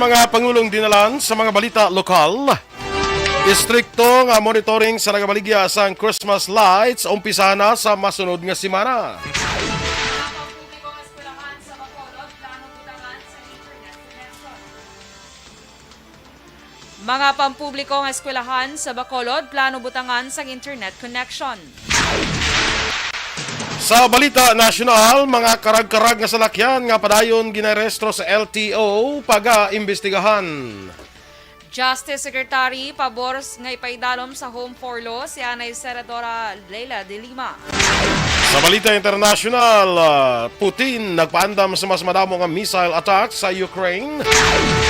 mga pangulong dinalan sa mga balita lokal. Istrikto nga monitoring sa nagabaligya sang Christmas lights umpisa na sa masunod nga semana. Mga pampublikong eskwelahan sa Bacolod, plano butangan sa internet connection. Sa balita nasyonal, mga karag-karag nga salakyan nga padayon ginarestro sa LTO paga-imbestigahan. Justice Secretary pabor nga ipaidalom sa Home for Law si Anay Senadora Leila de Lima. Sa balita internasyonal, Putin nagpaandam sa mas madamo nga missile attack sa Ukraine.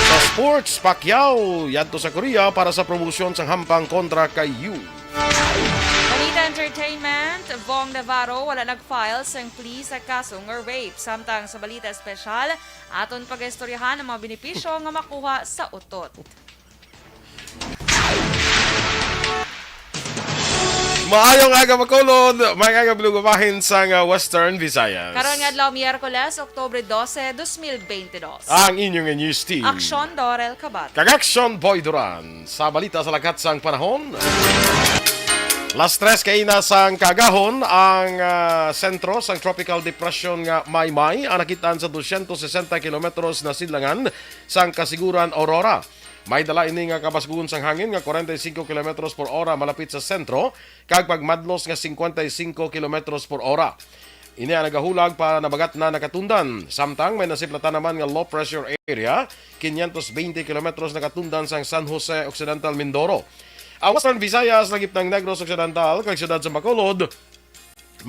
Sa sports, Pacquiao yadto sa Korea para sa promosyon sa hampang kontra kay Yu. Balita entertainment, Vong Navarro wala nag-file sa plea sa kasong or rape. Samtang sa balita espesyal, aton pag-istoryahan ang mga benepisyo nga makuha sa utot. Maayong aga Bacolod, may aga bilugubahin sa Western Visayas. Karon nga adlaw Miyerkules, Oktubre 12, 2022. Ang inyong news team. Aksyon Dorel Kabat. Kag-action Boy Duran. Sa balita sa lakat sang panahon. Las 3 kaina sang kagahon ang sentro sang tropical depression nga Maymay ang nakitaan sa 260 kilometros na sidlangan sang kasiguran Aurora. May dala ini nga kabasgugon sang hangin nga 45 kilometros per ora malapit sa sentro kag pagmadlos nga 55 kilometros per ora. Ini ang nagahulag para nabagat na nakatundan. Samtang may nasiplatan naman nga low pressure area 520 kilometros nakatundan sang San Jose Occidental, Mindoro. Ang Western Visayas lagip ng Negros Occidental kag siyudad sa Bacolod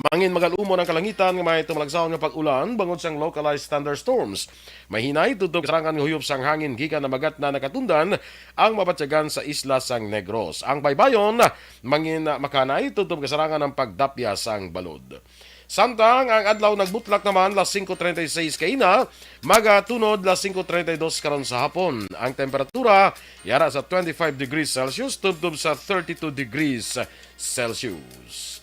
mangin magalumon ang kalangitan nga may tumalagsaon nga pag-ulan bangod sang localized thunderstorms. Mahinay tudtog sarangan nga huyop sang hangin gikan na magat na nakatundan ang mabatyagan sa isla sang Negros. Ang baybayon mangin makanay tudtog kasarangan ng pagdapya sang balod. Samtang ang adlaw nagbutlak naman las 5:36 kaina, magatunod las 5:32 karon sa hapon. Ang temperatura yara sa 25 degrees Celsius tubtob sa 32 degrees Celsius.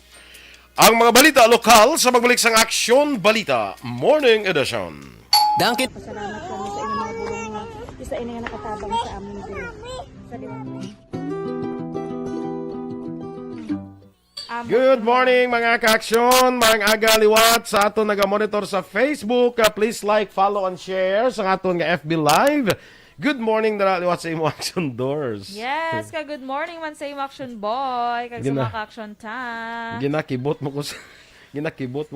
Ang mga balita lokal sa magbalik sang Aksyon Balita Morning Edition. Dangkit. Pasalamat kami sa inyong mga bulong nga isa ini nga nakatabang sa amin din. Sa Good morning mga ka-aksyon, mga aga-liwat sa aton naga-monitor sa Facebook. Please like, follow, and share sa aton nga FB Live. Good morning na liwat sa imo Action Doors. Yes, ka good morning man sa imo Action Boy. Kag sa mga action time. Ginakibot mo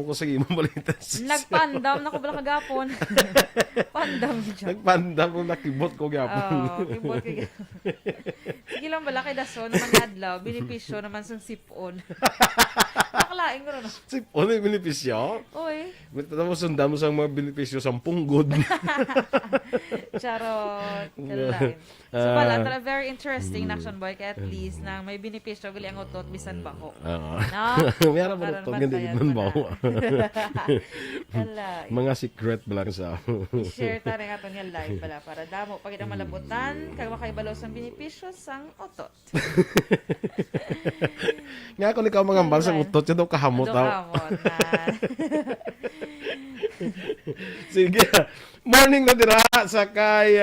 ko sa imo balitas. Nagpandam na ko bala kagapon. Pandam dyan. Nagpandam ko nakibot ko gyapon. Oo, kibot ko gyapon. Sige lang bala kay dason mga adlaw, benepisyo naman sa sipon. Nakalaing ko ron. Sipon ay benepisyo? Uy. Tapos sundan mo sa mga benepisyo sa punggod. Charot. Kalain. So pala, very interesting na Action Boy kaya at least na may benepisyo gali ang utot bisan bako. Oo. No? Mayroon mo ito, ganda gitman ba? Mga secret ba lang sa i-share ta rin ato niya live pala para damo pag itang malabutan kag makaibalos ang benepisyo sang otot. Nga ako ikaw mga ambal sa utot, yan daw kahamot daw. Kahamot na. Sige. Morning na dira sa kay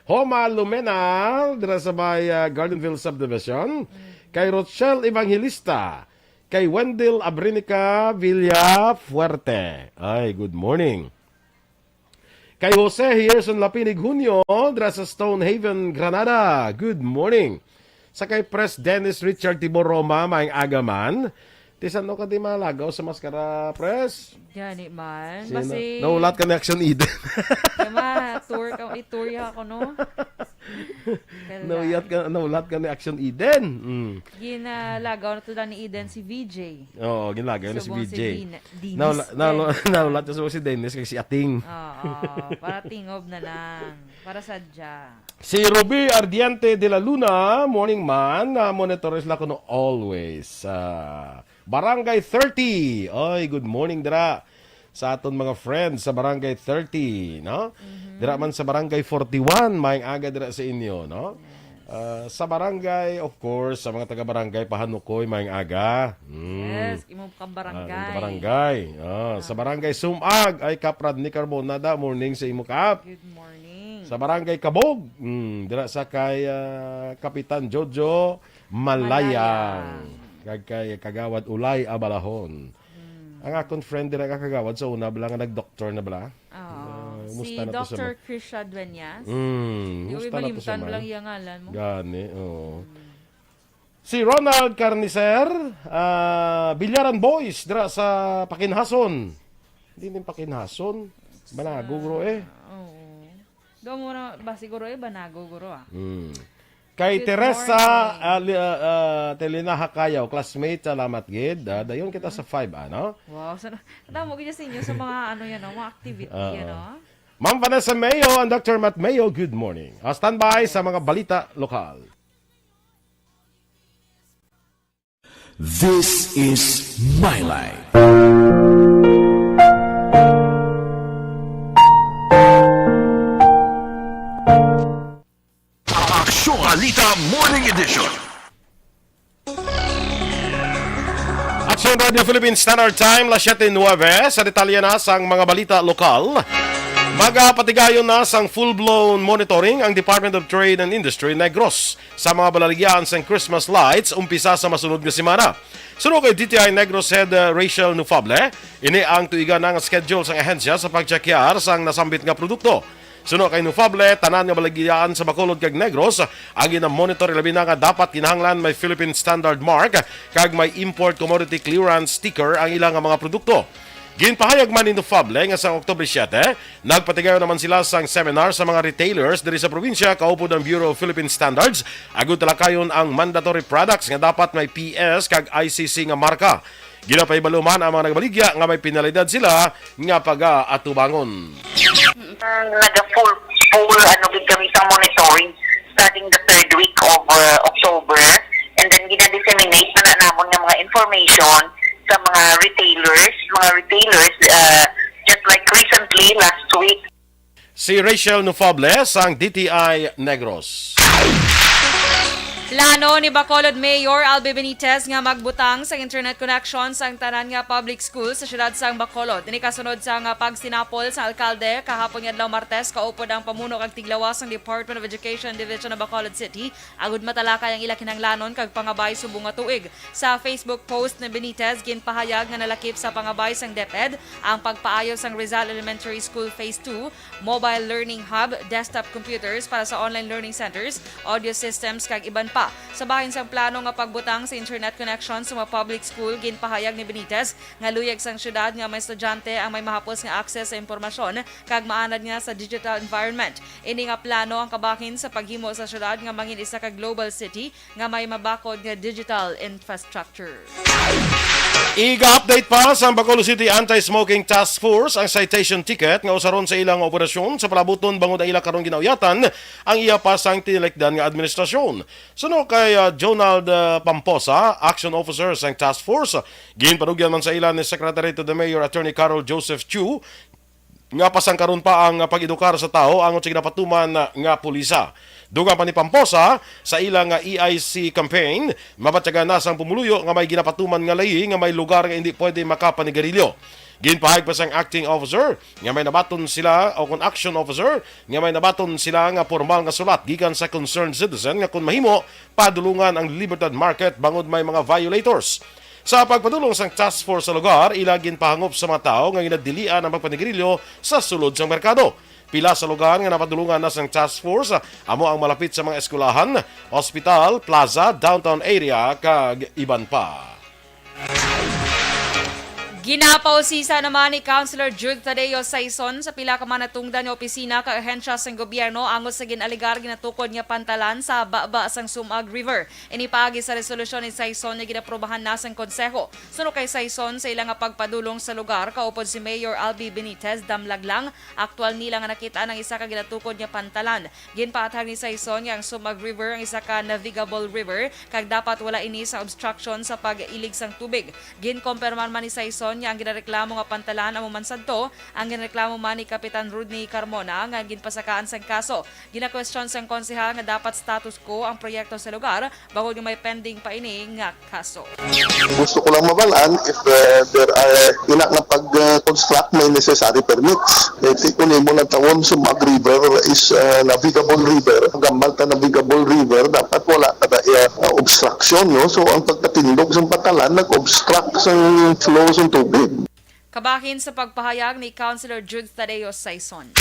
Homa Lumenal, dira sa may Gardenville Subdivision. Kay Rochelle Evangelista. Kay Wendell Abrinica Villafuerte. Ay, good morning. Kay Jose Hierson Lapinig Junio, dira sa Stonehaven, Granada. Good morning. Sa kay Pres Dennis Richard Tibor Roma, maing agaman. Tisan no ka di malagaw sa maskara, Pres? Gani man. Sino? Basi... Naulat ka ni Action Eden. Kama, tour ako, no? Naulat ka ni Action Eden. Ginalagaw na to ni Eden si VJ. Oo, ginlagaw na si Subong VJ. Dennis. Naulat na si Dennis kay si Ating. Oo, para tingob na lang. Para sadya. Si Ruby Ardiente de la Luna, morning man, monitores la kuno always. Barangay 30. Oy, good morning dira sa aton mga friends sa Barangay 30, no? Dira man sa Barangay 41, maayong aga dira sa inyo, no? Sa barangay, of course, sa mga taga-barangay, Pahanukoy, maayong aga. Yes, imong kabarangay. Sa barangay Sumag, ay Kaprad ni Carbonada, morning sa imo kap. Good morning. Sa Barangay Kabog, dira sa kay Kapitan Jojo Malayang. Kag kay Kagawad Ulay Abalahon. Ang akong friend dira ka kagawad sa una bala nga nag-doktor na bala. Si Musta na to sa Dr. Krisha Dueñas. Yung musta na to sa ibalimtan man? lang yung ngalan mo. Gani, Si Ronald Carnicer, Bilyaran Boys, dira sa Pakinhason. Hindi din Pakinhason. Banagugro Oo. Doon mo na, ba siguro banago guro Kay Good Teresa Telinaha Kayaw, classmate, salamat gid. Dayon kita sa 5, ano? Wow, sana mo gid sa inyo sa mga mga activity Ma'am Vanessa Mayo and Dr. Matt Mayo, good morning. Standby sa mga balita lokal. This is My Life. Aksyon Balita Morning Edition. Action Radio Philippines Standard Time, las 7:09. Sa detalye na sang mga balita lokal. Magapatigayon na sang full-blown monitoring ang Department of Trade and Industry Negros sa mga balalagyan sang Christmas lights umpisa sa masunod nga semana. Suno kay DTI Negros Head Rachel Nufable, ini ang tuigan ng schedule sang ahensya sa pagtsakyar sang nasambit nga produkto. Suno kay Nufable, tanan nga baligyan sa Bacolod kag Negros, ang ina-monitor labi na nga dapat kinahanglan may Philippine Standard Mark kag may Import Commodity Clearance sticker ang ilang nga mga produkto. Ginpahayag man ni Nufable nga sa Oktubre 7, nagpatigayon naman sila sang seminar sa mga retailers diri sa probinsya kaupod ng Bureau of Philippine Standards agud talakayon ang mandatory products nga dapat may PS kag ICC nga marka. Ginapaibaluman ang mga nagbaligya nga may penalidad sila nga pag-atubangon. Nag-full gid kami sa monitoring starting the 3rd week of October, and then gina-disseminate na namon nga mga information sa mga retailers just like recently last week. Si Rachel Nufable sang DTI Negros. Plano ni Bacolod Mayor Albi Benitez nga magbutang sa internet connection sa tanan nga public school sa siyudad sang Bacolod. Ini kasunod sa nga pagsinapol sa alkalde kahapon adlaw Martes kaupod ang pamuno kag tiglawas ng Department of Education Division of Bacolod City agud matalakay ang ila kinahanglanon kag pangabay subong nga tuig. Sa Facebook post ni Benitez ginpahayag nga nalakip sa pangabay sang DepEd ang pagpaayo sang Rizal Elementary School Phase 2, mobile learning hub, desktop computers para sa online learning centers, audio systems kag iban pa. Sa bahin sang plano nga pagbutang sa internet connection sa mga public school, ginpahayag ni Benitez nga luyag sang syudad nga may estudyante ang may mahapos nga access sa impormasyon kag maanad nga sa digital environment. Ini nga plano ang kabahin sa paghimo sa syudad nga mangin isa ka global city nga may mabakod nga digital infrastructure. Iga-update pa sa Bacolod City Anti-Smoking Task Force ang citation ticket nga usaron sa ilang operasyon sa palabuton bangod ang ila karong ginauyatan ang iya pasang tinilekdan nga administrasyon. Suno kay Jonald Pamposa, Action Officer sa Task Force, ginpanugyan man sa ilan ni Secretary to the Mayor Attorney Carol Joseph Chu nga pasang karon pa ang pag-edukar sa tao ang sa ginapatuman nga pulisa. Dugang pa ni Pamposa sa ilang EIC campaign, mabatyagan na sang pumuluyo nga may ginapatuman nga layi nga may lugar nga hindi pwede makapanigarilyo. Ginpahayag pa sang acting officer nga may nabaton sila o kung action officer nga may nabaton sila nga formal nga sulat gikan sa concerned citizen nga kung mahimo padulungan ang Libertad Market bangod may mga violators. Sa pagpadulong sang task force sa lugar, ila ginpahangop sa mga tao nga ginadilian ang pagpanigarilyo sa sulod sang merkado. Pila sa lugar nga napadulungan na sang task force amo ang malapit sa mga eskwelahan, hospital, plaza, downtown area kag iban pa. Ginapausisa naman ni Councilor Jude Tadeo Saison sa pila ka manatungdan nga opisina ka ahensya sang gobyerno angos sa ginaligar ginatukod nga pantalan sa baba sang Sumag River. Inipaagi sa resolusyon ni Saison nga ginaprobahan na sang konseho. Suno kay Saison sa ilang nga pagpadulong sa lugar kaupod si Mayor Albi Benitez damlag lang aktual nila nga nakita ng isa ka ginatukod nga pantalan. Ginpaathag ni Saison nga ang Sumag River ang isa ka navigable river kag dapat wala ini sa obstruction sa pag-ilig sang tubig. Ginkompirman man ni Saison Quezon nga ang ginareklamo nga pantalan ang mamansadto ang ginareklamo man ni Kapitan Rodney Carmona nga ginpasakaan sang kaso. Gina-question sang konsehal nga dapat status quo ang proyekto sa lugar bago nga may pending pa ini nga kaso. Gusto ko lang mabalaan if there are inak na pag-construct may necessary permits. Ito kung mo na tawon sa Mag River is navigable river. Ang gambal ta navigable river, dapat wala kada obstruction. No? So ang pagkatindog sa patalan, nag-obstruct sa flow sa tubig. Kabahin sa pagpahayag ni Councilor Jude Tadeo Saison.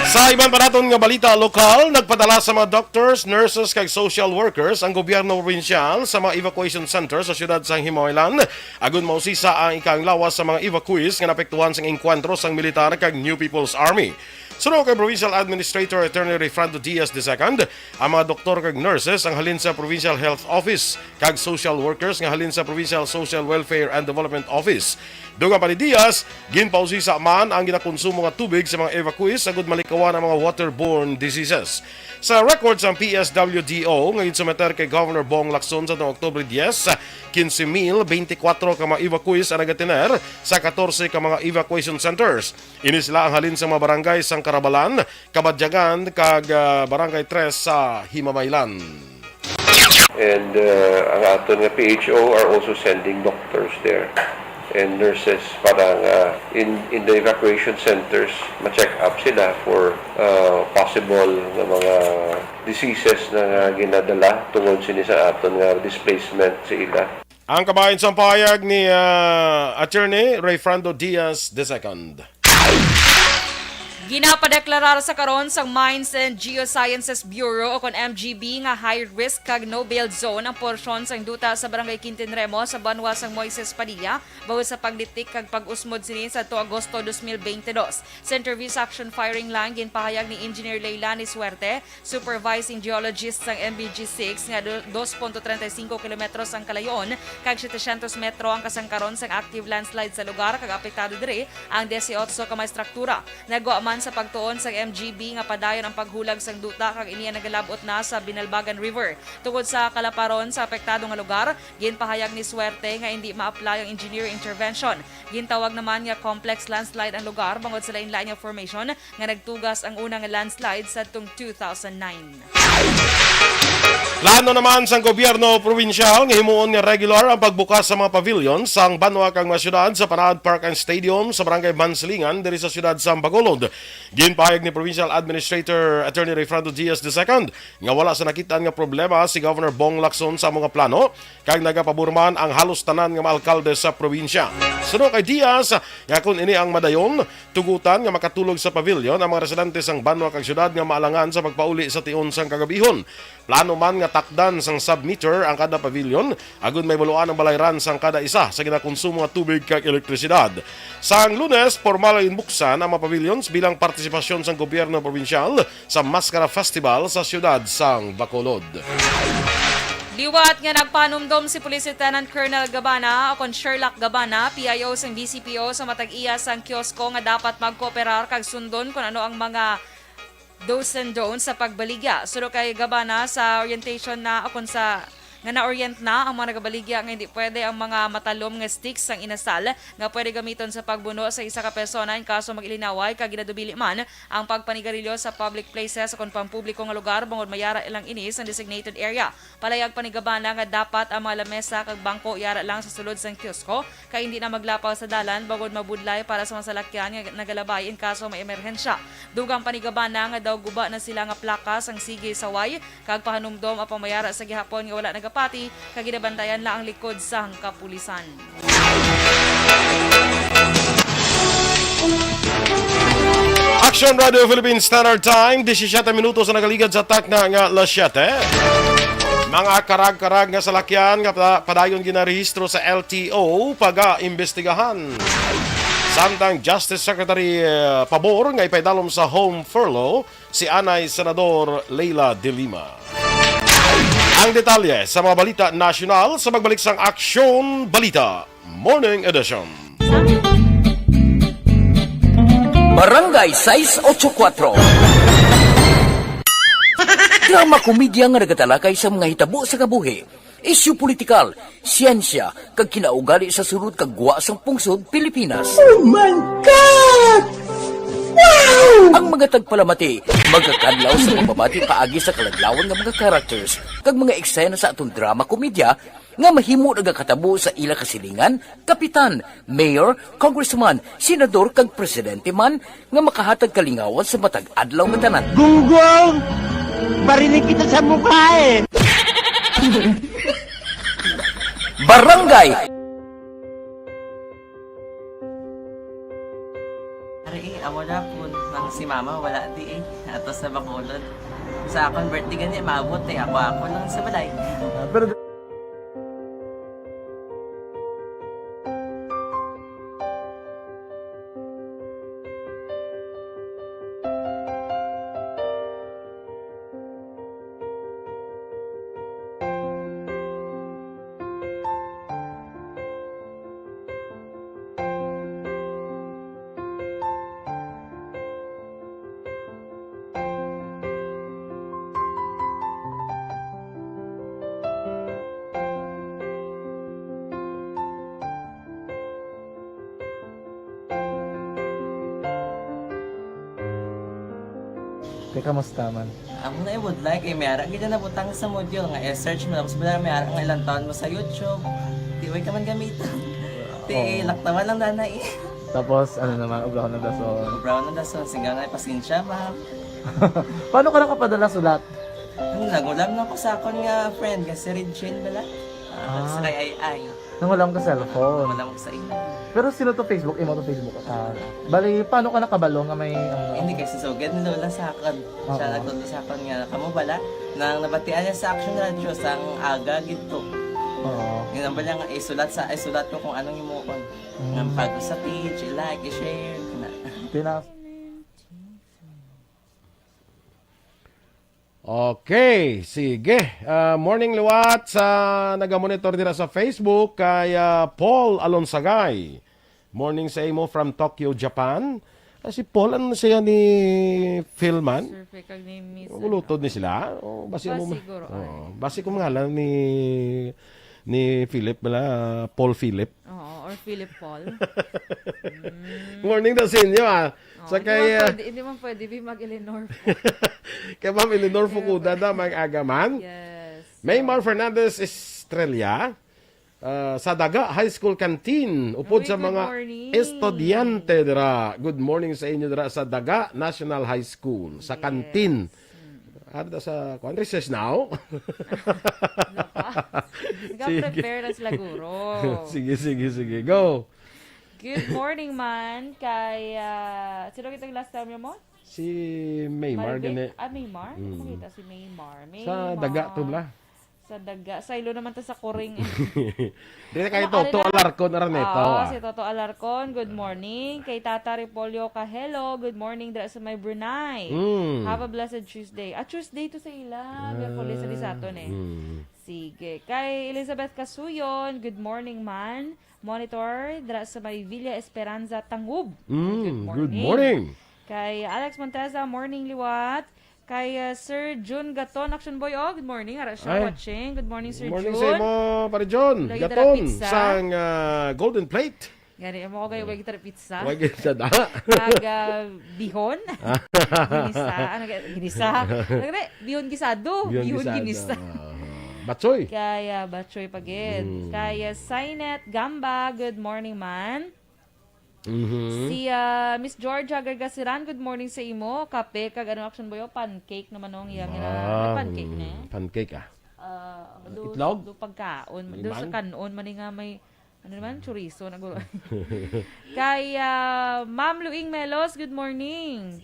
Sa ibang panaton nga balita lokal, nagpadala sa mga doctors, nurses kag social workers ang gobyerno provinsyal sa mga evacuation center sa siyudad sang Himoylan. Agon mausisa ang ikang lawas sa mga evacuees nga napektuhan sang engkwentro sang militar kag New People's Army. Sunod kay Provincial Administrator Attorney Refrando Diaz II, ang mga doktor kag nurses ang halin sa Provincial Health Office kag social workers nga halin sa Provincial Social Welfare and Development Office. Dugang pa ni Diaz, ginpausisa man ang ginakonsumo nga tubig sa mga evacuees agud malikawan ang mga waterborne diseases. Sa records ang PSWDO ngayon sumeter kay Governor Bong Lacson sa noong Oktubre 10, 15,024 ka mga evacuees ang nagatiner sa 14 ka mga evacuation centers. Ini sila ang halin sa mga barangay sang Karabalan, Kabadyagan kag Barangay 3 sa Himamaylan. And ang aton nga PHO are also sending doctors there and nurses para in the evacuation centers ma-check up sila for possible nga mga diseases na ginadala tungod sini sa aton nga displacement sa ila. Ang kabayan sa pahayag ni Attorney Refrando Diaz II. Ginapadeklarar sa karon sang Mines and Geosciences Bureau o kon MGB nga high risk kag no build zone ang porsyon sang duta sa Barangay Quintinremo sa banwa sang Moises Padilla bawod sa pagditik kag pag-usmod sini sa Agosto 2022. Sa interview sa action firing line ginpahayag ni Engineer Leilani Suerte, supervising geologist sang MBG6 nga 2.35 kilometros ang kalayon kag 700 metro ang kasangkaron sang active landslide sa lugar kag apektado diri ang 18 ka mga struktura. Nagwa man sa pagtuon sa MGB nga padayon ang paghulag sang duta kag iniya nagalabot na sa Binalbagan River. Tungod sa kalaparon sa apektado nga lugar, ginpahayag ni Suerte nga hindi ma-apply ang engineer intervention. Gintawag naman nga complex landslide ang lugar bangod sa lain-lain nga formation nga nagtugas ang unang landslide sa tung 2009. Plano naman sang gobyerno probinsyal nga himuon nga regular ang pagbukas sa mga pavilion sang banwa kang mga syudad sa Panahad Park and Stadium sa Barangay Bansilingan diri sa syudad sa Bacolod. Ginpahayag ni Provincial Administrator Attorney Refrando Diaz II nga wala sa nakitaan nga problema si Governor Bong Lacson sa mga plano kag nagapaburman ang halos tanan nga mga alkalde sa probinsya. Sunod kay Diaz nga kung ini ang madayon tugutan nga makatulog sa pavilion ang mga residente sang banwa kag syudad nga maalangan sa pagpauli sa tion sang kagabihon. Plano man nga takdan sang sub-meter ang kada pavilion agon may baluan ang balayran sang kada isa sa ginakonsumo nga tubig kag elektrisidad. Sang Lunes, formal inbuksan ang mga pavilions bilang partisipasyon sang gobyerno probinsyal sa Mascara Festival sa siyudad sang Bacolod. Liwat nga nagpanumdom si Police Lieutenant Colonel Gabana o kon Sherlock Gabana, PIO sang BCPO sa matag-iya sang kiosko nga dapat magkooperar kag sundon kung ano ang mga do's and don'ts sa pagbaligya. Sulo kay Gabana sa orientation na o kon sa nga na-orient na ang mga nagabaligya nga hindi pwede ang mga matalom nga sticks ang inasal nga pwede gamiton sa pagbuno sa isa ka persona in kaso mag-ilinaway kag ginadubili man ang pagpanigarilyo sa public places o kon pampubliko nga lugar bangod mayara ilang inis ang designated area. Palayag pa ni Gabana nga dapat ang mga lamesa kag bangko yara lang sa sulod sang kiosko kay hindi na maglapaw sa dalan bangod mabudlay para sa masalakyan nga nagalabay in kaso may emerhensya. Dugang pa ni Gabana nga daw guba na sila nga plaka sang sige saway kag pahanumdom apang mayara sa gihapon nga wala nagapati kag ginabantayan lang ang likod sa kapulisan. Action Radio Philippines Standard Time, 17 minutos na nagaligad sa takna nga alas 7. Mga karag-karag nga salakyan nga padayon ginarehistro sa LTO pag-imbestigahan. Samtang Justice Secretary pabor nga ipaidalom sa home furlough si Anay Senador Leila de Lima. Ang detalye sa mga balita nasyonal sa magbalik sang Aksyon Balita Morning Edition. Barangay 684. Drama komedya nga nagatalakay sa mga hitabo sa kabuhi. isyu politikal, siyensya, kag kinaugali sa sunod kagwa sang pungsod Pilipinas. Ang mga tagpalamati, magkakadlaw sa pamamati paagi sa kaladlawan ng mga characters, kag mga eksena sa atong drama komedya, nga mahimo nagakatabo sa ila kasilingan, kapitan, mayor, congressman, senador, kag presidente man, nga makahatag kalingawan sa matag adlaw nga tanan. Gunggong! Barinig kita sa mukha eh! Barangay Ari, amo na po. Nang si mama, wala di eh. Ato sa Bacolod. Sa akong birthday gani, maabot eh. Ako lang sa balay. Pero kamusta man? Ako na would like eh. Mayara ganyan na butang sa module. Nga search mo. Tapos bala mayara nga ilang taon mo sa YouTube. Di way ka man gamitan. Di laktaman lang dana eh. Tapos ano naman, ublaw na dason. Brown na dason. Singgang na pasensya ma'am. Paano ka nakapadala sulat? Nagulam na ko sa akon nga friend. Kasi Regine bala. Sa kay ay. Nang wala ka cellphone. Wala mo sa ina. Pero sino to Facebook? Imo to Facebook. Bali, paano ka nakabalo nga may... Hindi kasi sugad ni Lola sa akin. Siya nagtulo sa akin nga, kamo bala, nang nabatian niya sa Action Radio sang aga gito. Oo. Yun ang bala nga, isulat ko kung anong imukon. Ng pag sa page, i-like, i-share. Pinas. Okay, sige. Morning liwat sa nagamonitor dira sa Facebook kay Paul Alonsagay. Morning sa imo from Tokyo, Japan. Si Paul, ano siya ni Philman? Perfect ang name Miss. Ulutod ni sila? O, basi mo siguro. basi ko ngalan ni Philip bala, Paul Philip. Oo, or Philip Paul. Morning daw sa inyo Sa Hindi man pwede mag-Eleanor. kay Ma'am Eleanor Fukuda da mag-agaman. Yes. Maymar Fernandez Estrella. Sa Daga High School Canteen upod sa Good mga morning. estudyante dira. Good morning sa inyo dira sa Daga National High School sa canteen. Ada sa recess now. Nag-prepare na sila guro. sige. Go. Good morning man kay sino kitang last time mo? Si Maymar gani. Maymar? Makita si Maymar. Sa Daga to bla. Sa Daga. Sa ilo naman to sa Kuring. Dili kay Toto Alarcon Araneta. Si Toto Alarcon. Good morning. Kay Tata Repolyo ka. Hello. Good morning dira sa may Brunei. Have a blessed Tuesday. Tuesday to sa ila. Merkulis sa Lisaton eh. Sige. Kay Elizabeth Casuyon. Good morning man. Monitor dira sa may Villa Esperanza Tangub. Good morning. Kay Alex Monteza. Morning liwat. Kay Sir Jun Gaton, Action Boy. Good morning. Ara siya watching. Good morning, Sir Morning Jun. sa imo, pare John. Lagi Gaton, dala pizza. sang Golden Plate. Gani, mo ko kayo wagi tara pizza. Wagi sa da. Kag bihon. Ginisa. Ginisa. Bihon gisado. Bihon ginisa. Batsoy. Kaya Batchoy Pagid. Kaya Sainet Gamba. Good morning, man. Si Miss Georgia Gargasiran, good morning sa imo. Kape, kag anong Action Boy? Pancake naman nung iyang pancake na. Pancake Itlog? Do pagkaon. Do sa kanon, mani nga may ano naman, chorizo. Kaya Ma'am Luing Melos, good morning.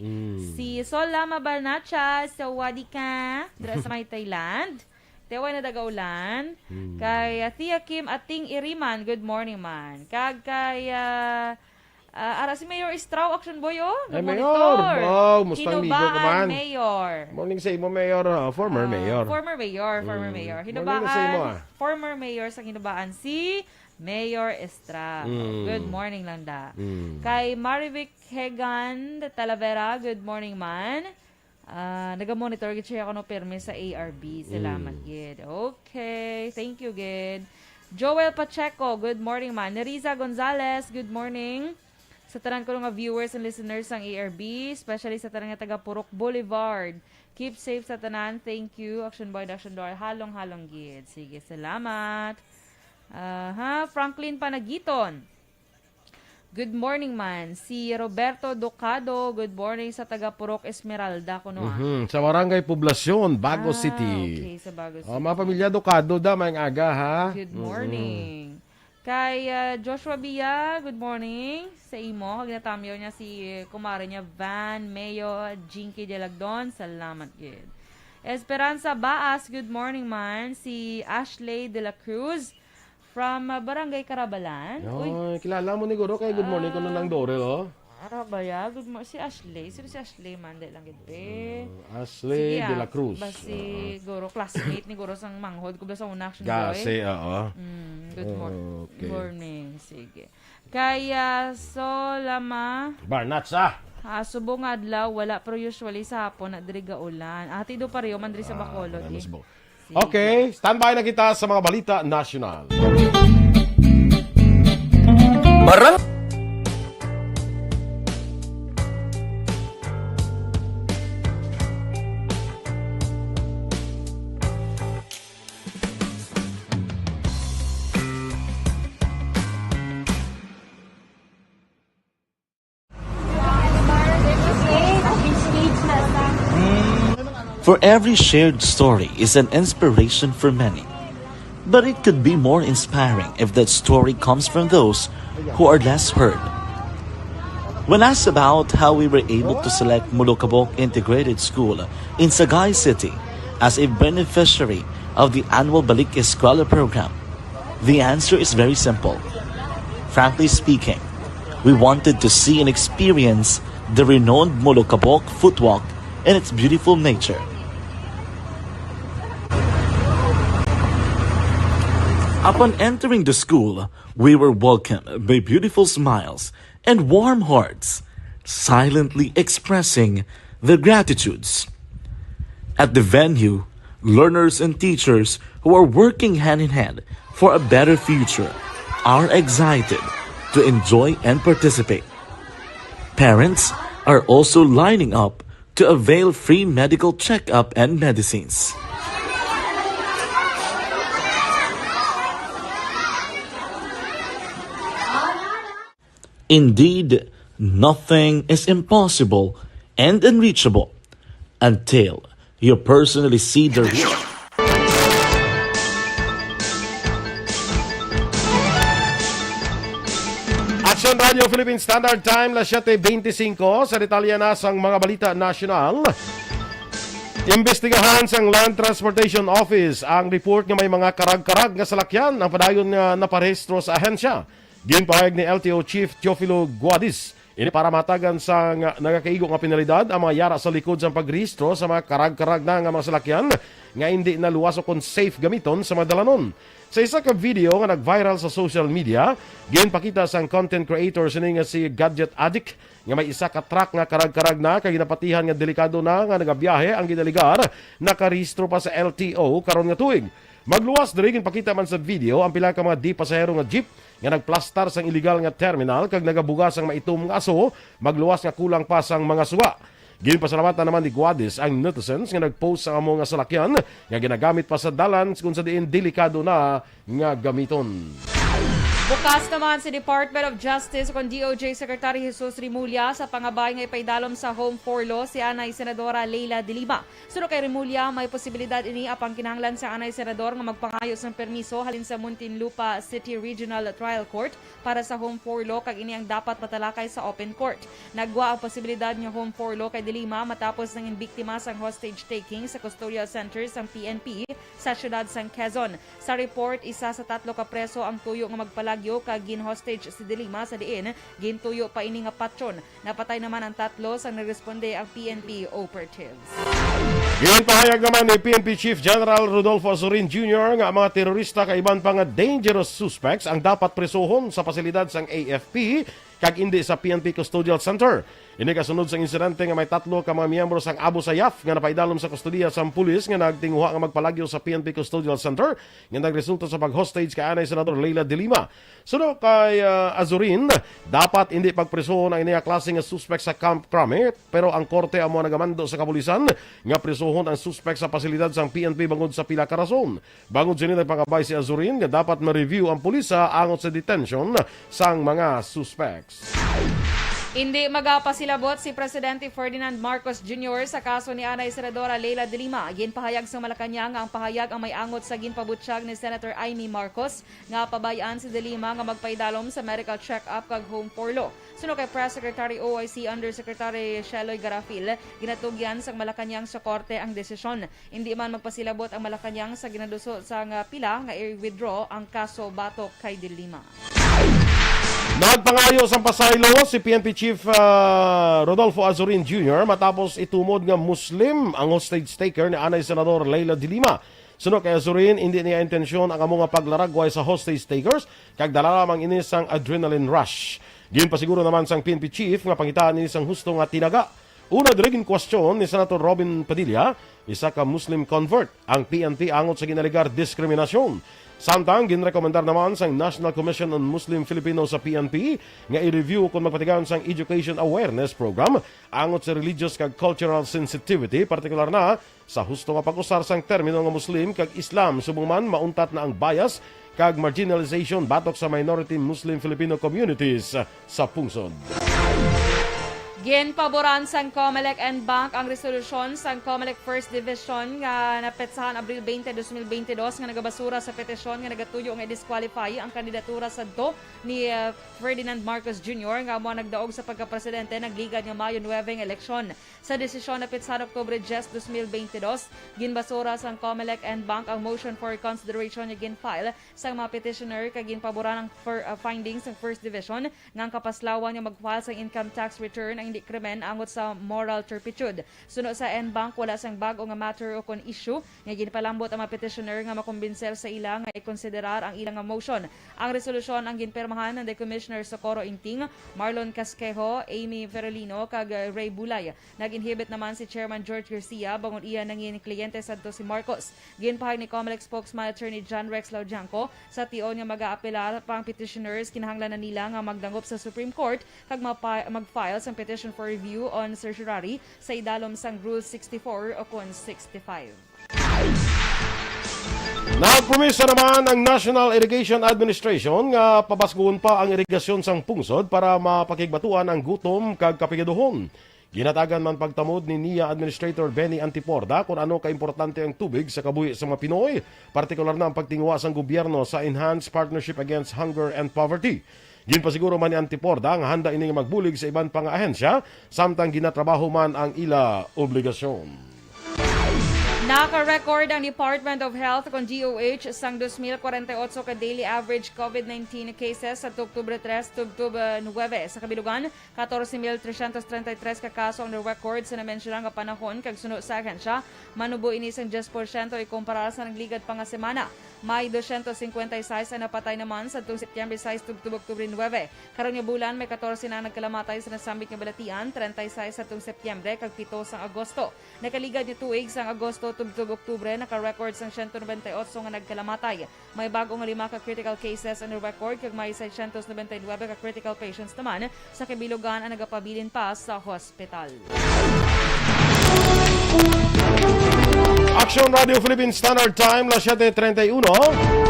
Si Sol Lama Balnacha sa Wadika, dira sa may Thailand. Teway na dagaulan. Kay Tia Kim Ating Iriman, good morning man. Kag kay ara si Mayor Estrao, Action Boy, Ay, Mayor! Wow, musta amigo ko man. Mayor. Morning sa imo, Mayor. Former Mayor. Former Mayor. Morning sa imo, Former Mayor sa Hinubaan, si Mayor Estrao. Good morning lang da. Kay Marivic Hegan Talavera, good morning man. Naga-monitor gid siya ako no perme sa ARB. Salamat gid. Okay, thank you gid. Joel Pacheco, good morning man. Neriza Gonzalez, good morning. Sa tanan ko nga viewers and listeners ng ARB, especially sa tanan nga taga Purok Boulevard. Keep safe sa tanan. Thank you. Action Boy, Action Door. Halong-halong gid. Sige, salamat. Franklin Panagiton. Good morning man. Si Roberto Ducado, good morning sa taga Purok Esmeralda kuno. Sa Barangay Poblasyon, Bago City. Okay, sa Bago City. Mga pamilya Ducado da, may aga ha. Good morning. Kay Joshua Bia, good morning sa imo. Kagnatamyo niya si kumare niya Van Mayo Jinky de Lagdon. Salamat gid. Esperanza Baas, good morning man. Si Ashley de la Cruz from Barangay Carabalan. Ay, kilala mo ni Guro kay good morning ko na lang Dorel, oh. Ano ba ya? Good morning. Si Ashley. Sino si Ashley? Mande lang gid pe. Ashley de la Cruz. Basi Guro, classmate ni Guro sang manghod ko ba sa una action Gase, oo. Good morning. Okay. Morning. Sige. Kaya Solama. Barnatsa. Subong adlaw wala pero usually sa hapon na diri gaulan. Ati do pareho man diri sa Bacolod. Okay, standby na kita sa mga balita national. Barang For every shared story is an inspiration for many. But it could be more inspiring if that story comes from those who are less heard. When asked about how we were able to select Mulukabok Integrated School in Sagay City as a beneficiary of the annual Balik Eskwela program, the answer is very simple. Frankly speaking, we wanted to see and experience the renowned Mulukabok footwalk in its beautiful nature. Upon entering the school, we were welcomed by beautiful smiles and warm hearts, silently expressing their gratitudes. At the venue, learners and teachers who are working hand in hand for a better future are excited to enjoy and participate. Parents are also lining up to avail free medical checkup and medicines. Indeed, nothing is impossible and unreachable until you personally see the real. Action Radio Philippine Standard Time, las 7:25. Sa detalye na sang mga balita national. Imbestigahan sang Land Transportation Office ang report nga may mga karag-karag nga salakyan ang padayon nga naparehistro sa ahensya. Ginpahayag ni LTO Chief Teofilo Guadis ini para matagan sa nagakaigo nga penalidad ang mga yara sa likod sa pagrehistro sa mga karag-karag na nga mga salakyan nga hindi naluwas o kon safe gamiton sa mga dalanon. Sa isa ka video nga nag-viral sa social media, ginpakita sang content creator sini nga si Gadget Addict nga may isa ka truck nga karag-karag na kay ginapatihan nga delikado na nga nagabiyahe ang gidaligar nakarehistro pa sa LTO karon nga tuig. Magluwas diri ginpakita man sa video ang pila ka mga di pasahero nga jeep nga nagplastar sang illegal nga terminal kag nagabugas ang maitom nga aso, magluwas nga kulang pa sang mga suga. Ginpasalamatan naman ni Guadis ang netizens nga nagpost sa amo nga salakyan nga ginagamit pa sa dalan kung sa diin delikado na nga gamiton. Bukas naman si Department of Justice kung DOJ Secretary Jesus Rimulya sa pangabay nga ipaidalom sa Home for Law si Anay Senadora Leila De Lima. Suno kay Rimulya, may posibilidad ini apang kinahanglan sa Anay Senador nga magpangayos ng permiso halin sa Muntinlupa City Regional Trial Court para sa Home for Law kag ini ang dapat matalakay sa open court. Nagwa ang posibilidad ng Home for Law kay De Lima matapos nang inbiktima sang hostage taking sa custodial center sang PNP sa siyudad sang Quezon. Sa report, isa sa 3 ka preso ang tuyo nga magpalagyo kag gin-hostage si De Lima sa diin, gintuyo pa ini nga patron. Napatay naman ang 3 sang nagresponde ang PNP operatives. Ginpahayag naman ni PNP Chief General Rodolfo Azurin Jr. nga mga terorista kay iban pa nga dangerous suspects ang dapat presohon sa pasilidad sang AFP kag indi sa PNP Custodial Center. Ini kasunod sa insidente nga may 3 ka mga miyembro sang Abu Sayyaf nga napaidalom sa kustodiya sa pulis nga nagtinguha nga magpalagyo sa PNP Custodial Center nga nagresulta sa pag-hostage kay anay Senador Leila de Lima. Suno kay Azurin, dapat hindi pagpresohon ang iniya klase nga suspect sa Camp Crame, pero ang korte amo nagamando sa kapulisan nga presohon ang suspect sa pasilidad sang PNP bangod sa pila ka rason. Bangod sini nagpangabay si Azurin nga dapat ma-review ang pulisa angot sa detention sang mga suspects. Hindi magapasilabot si Presidente Ferdinand Marcos Jr. sa kaso ni anay Senadora Leila de Lima. Ginpahayag sa Malacañang nga ang pahayag ang may angot sa ginpabutyag ni Senator Amy Marcos nga pabayaan si de Lima nga magpaidalom sa medical check-up kag home porlo. Suno kay Press Secretary OIC Undersecretary Sheloy Garafil, ginatugyan sa Malacañang sa korte ang desisyon. Hindi man magpasilabot ang Malacañang sa ginaduso sa pila nga i-withdraw ang kaso batok kay de Lima. Nagpangayo sa pasaylo si PNP Chief Rodolfo Azurin Jr. matapos itumod nga Muslim ang hostage taker ni anay Senador Leila de Lima. Sunod kay Azurin, hindi niya intensyon ang among paglaragway sa hostage takers kag dala lamang ini sang adrenaline rush. Diyon pa siguro naman sang PNP Chief nga pangitaan ini sang husto nga tinaga. Una dirigin question ni Senator Robin Padilla, isa ka Muslim convert ang PNP angot sa ginaligar diskriminasyon. Samtang ginrekomendar naman sang National Commission on Muslim Filipinos sa PNP nga i-review kung magpatigayon sang Education Awareness Program angot sa religious kag cultural sensitivity, partikular na sa husto nga pag-usar sang termino nga Muslim kag Islam subong man mauntat na ang bias kag marginalization batok sa minority Muslim Filipino communities sa pungsod. Ginpaboran sang COMELEC and Bank ang resolusyon sang COMELEC First Division nga napetsahan Abril 20, 2022 nga nagabasura sa petisyon nga nagatuyo nga disqualify ang kandidatura sa ni Ferdinand Marcos Jr. nga mo nagdaog sa pagkapresidente nagligad nga Mayo 9 eleksyon. Sa desisyon na petsahan Oktubre 10, 2022, ginbasura sang COMELEC and Bank ang motion for consideration nga ginfile sang mga petitioner kag ginpaboran ang findings sang First Division nga ang kapaslawan nga magfile sang income tax return ang hindi krimen angot sa moral turpitude. Suno sa NBank, wala sang bago nga matter o kon issue nga ginpalambot ang mga petitioner nga makumbinser sa ila nga ikonsiderar ang ilang nga motion. Ang resolusyon ang ginpermahan ng Commissioner Socorro Inting, Marlon Casquejo, Amy Ferolino kag Ray Bulay. Nag-inhibit naman si Chairman George Garcia bangon iya nangin kliyente sadto si Marcos. Ginpahayag ni COMELEC spokesman Attorney John Rex Laudianco sa tion nga mag-aapelar pang petitioners kinahanglan na nila nga magdangop sa Supreme Court kag mag-file sang petition for review on certiorari sa idalom sang Rule 64 o kon 65. Nagpumisa naman ang National Irrigation Administration nga pabasguon pa ang irigasyon sang pungsod para mapakigbatuan ang gutom kag kapigaduhon. Ginatagan man pagtamod ni NIA Administrator Benny Antiporda kung ano kaimportante ang tubig sa kabuhi sa mga Pinoy, partikular na ang pagtinguha sang gobyerno sa Enhanced Partnership Against Hunger and Poverty. Ginpasiguro man ni Antiporda nga handa ini nga magbulig sa ibang pang ahensya samtang ginatrabaho man ang ila obligasyon. Naka-record ang Department of Health kon DOH sang 2048 ka daily average COVID-19 cases sa Oktubre 3 to Oktubre 9. Sa kabilugan, 14,333 ka kaso ang record sa na-mensyonang nga panahon kag suno sa ahensya. Manubo ini sang 10% ikumpara sa nagligad pa nga semana. May 256 na napatay naman sa Setyembre 6 to Oktubre 9. Karon nga bulan may 14 na nagkalamatay sa nasambit nga balatian, 36 sa Setyembre kag 7 sa Agosto. Nakaligad ni tuig sang Agosto tubtub Oktubre, naka-record sang 198 nga nagkalamatay. May bago nga 5 ka critical cases ang record kag may 699 ka critical patients naman sa kabilugan ang nagapabilin pa sa hospital. Action Radio Philippines Standard Time, las 7:31.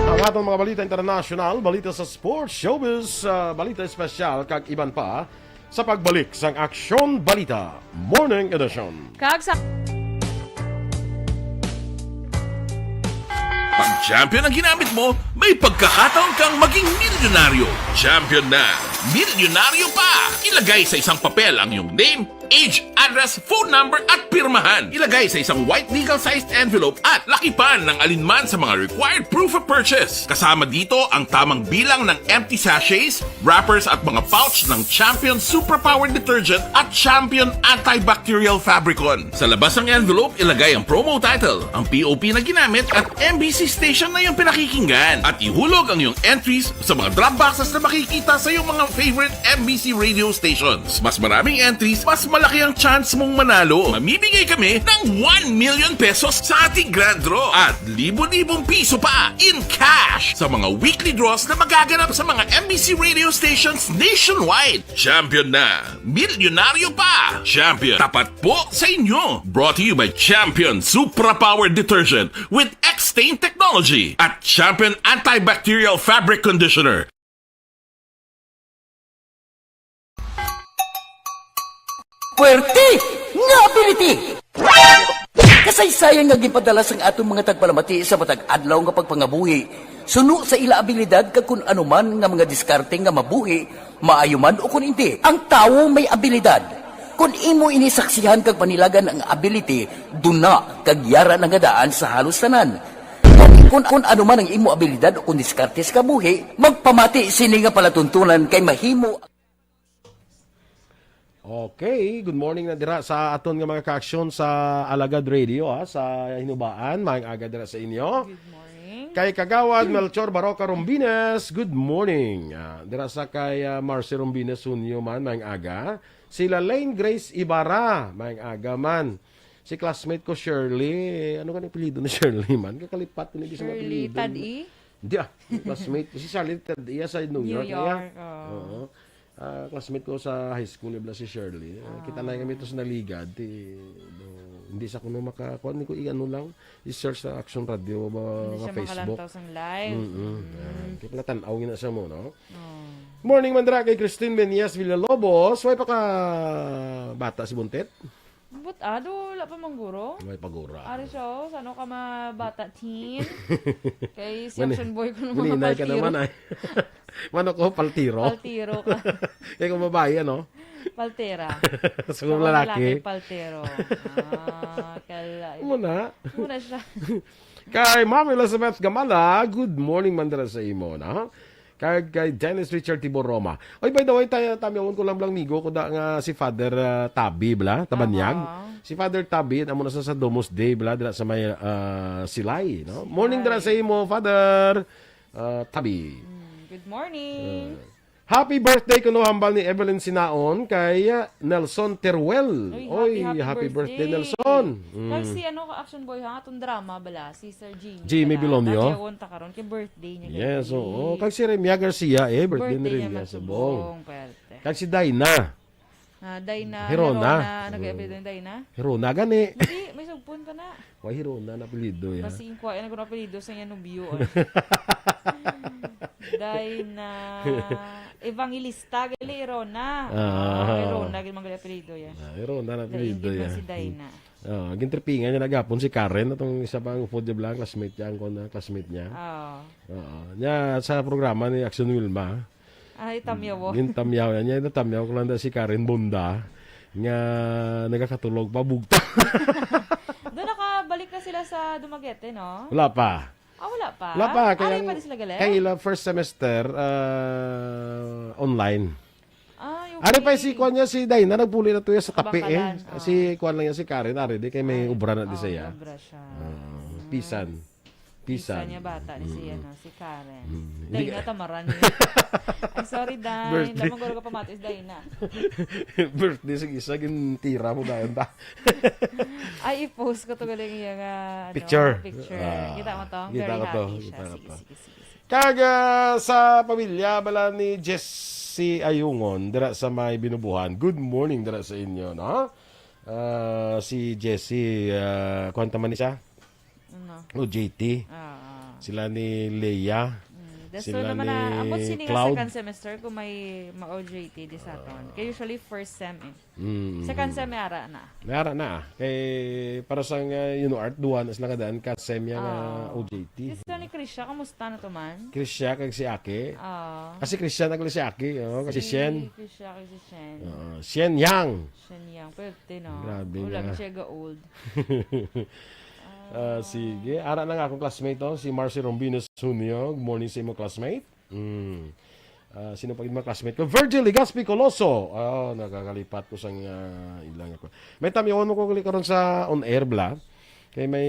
Ang atong mga balita international, balita sa sports, showbiz, balita espesyal, kag iban pa sa pagbalik sang Action Balita Morning Edition. Kag sa Pag champion ang ginamit mo, may pagkakataon kang maging milyonaryo. Champion na, milyonaryo pa! Ilagay sa isang papel ang iyong name, age, address, phone number at pirmahan. Ilagay sa isang white legal-sized envelope at lakipan ng alinman sa mga required proof of purchase. Kasama dito ang tamang bilang ng empty sachets, wrappers at mga pouch ng Champion Superpower Detergent at Champion Antibacterial Fabricon. Sa labas ng envelope, ilagay ang promo title, ang POP na ginamit at MBC station na yung pinakikinggan. At ihulog ang iyong entries sa mga drop boxes na makikita sa iyong mga favorite MBC radio stations. Mas maraming entries, mas malaki ang chance mong manalo. Mamimigay kami ng 1 million pesos sa ating grand draw at libo-libong piso pa in cash sa mga weekly draws na magaganap sa mga MBC radio stations nationwide. Champion na! Milyonaryo pa! Champion, tapat po sa inyo! Brought to you by Champion Superpower Detergent with X-Stain Technology at Champion Antibacterial Fabric Conditioner. Puwerte nga ability! Kasaysayang nga gipadala sang atong mga tagpalamati sa matag adlaw nga pagpangabuhi. Suno sa ila abilidad kag kun anuman nga mga diskarte nga mabuhi, maayo man o kun hindi. Ang tawo may abilidad. Kung imo inisaksihan kag panilagan ang ability, duna kag yara nga daan sa halos tanan. Kung ano man ang imo abilidad o kung diskarte sa kabuhi, magpamati sini nga palatuntunan kay mahimo. Okay, good morning na dira sa aton nga mga ka-aksyon sa Alagad Radio sa Hinubaan. Maayong aga dira sa inyo. Good morning. Kay Kagawad Melchor Baroca Rombines, good morning. Dira sa kay Marcy Rombines Sunyo man, maayong aga. Sila Lane Grace Ibarra, maayong aga man. Si classmate ko Shirley, ano ka na apelido na Shirley man? Kakalipat ko hindi sa mga Shirley apelido. Tad-i? Hindi classmate ko si Shirley Tad-i sa New York. New York, Oo. Classmate ko sa high school nila si Shirley. Kita na kami ito sa naligad. Hindi sa kuno makakuha. Hindi ko i-ano lang. I-search sa Action Radio Hindi mga siya Facebook. makalantaw sa live. Kaya pala tanawin na siya mo, no? Morning, Mandra, kay Christine Benias Villalobos. Way pa ka bata si Buntet? But wala pa mangguro. Way pagura. Ari siya, sano ka mabata teen? Kay si Mani- Action Boy ko nung Maninay mga ka naman ay. Mano ko, paltiro. Paltiro ka. Kaya kung babae, ano? Paltera. Sa kung lalaki. Paltero. Kala. Muna. Muna siya. Kay Ma'am Elizabeth Gamala, good morning mandala sa imo, na? Kay Dennis Richard Tibor Roma. Oy, by the way, tamyangon ko lang migo ko da nga si Father Tabi, bla, Tabanyag. Si Father Tabi, amo na sa Domus Day, bla, dira sa may Silay, no? Morning dira sa imo, Father Tabi. Good morning. Happy birthday kuno hambal ni Evelyn Sinaon kay Nelson Teruel. Oy, Happy birthday Nelson. Kag si ano ka Action Boy ha, atong drama bala, si Sir Jimmy Bilonio. Tawon ta karon kay birthday niya. Yes, oo. Kag si Remia Garcia, birthday ni Remia sa Bong. Kag si Dayna. Dayna. Hirona. Ano kay apelido ni Dayna? Hirona gani. Hindi, may sugpon ka na. Why Hirona na apelido ya? Kasi inquire na ko na apelido sa iya nubyo. Dayna Evangelista gali Irona. Irona gali mga apelido ya. Hirona na apelido ya. Si Dayna. Gintripingan niya nagapon si Karen atong isa pang food blank classmate niya ang classmate niya. Nya sa programa ni Action Wilma. Ay tamyaw. Tamyaw niya tamyaw ko lang si Karen Bunda nga nagakatulog pa bugta. Doon nakabalik na sila sa Dumaguete, no? Wala pa. Wala pa. Wala pa. Kaya pa sila galing? Kaya first semester online. Okay. Ari pa si Kwan niya si Dayna nagpuli na tuya sa tapi Kabangkalan, Si Kwan lang yan si Karen ari di kay may ubra na di saya. Obra siya. Pisan niya bata ni si si Karen. Hindi Dayna tamaran niya. Ay sorry Day. Birthday. Lamang ko ka pamatis Dayna. Birthday sige isa gin tira mo dayon ta. Ay i-post ko to galing yung Picture. Kita mo to? Kita Very ko to. happy siya. Kita ko to. Sige. Kag sa pamilya bala ni Jessie Ayungon dira sa may binubuhan. Good morning dira sa inyo, no? Si Jessie kwanta man ni siya? Ano? JT. Sila ni Leia. So Sila naman ni na, amot sini nga Cloud. second semester kung may ma-OJT di sa aton. Kaya usually first sem eh. Mm. Second sem may ara na. Nara na. Kay para sa art duwan as nakadaan ka semya nga OJT. Isa ni Krisha, kamusta na to man? Krisya kag si Aki. Ah. Kasi Krisya nagli si Aki, kasi Shen. Krisha kay si Shen. Shen Yang. Shen yang, pwede no. Grabe Wala nga. na siya ga-old. Sige. Ara na nga akong classmate to, si Marcy Rombinos Junio. Good morning sa imo classmate. Sino pa yung mga classmate ko? Virgil Ligaspi Coloso. Nakakalipat ko sa ilang ako. May tamyawan mo ko karon sa on-air bla. Kay may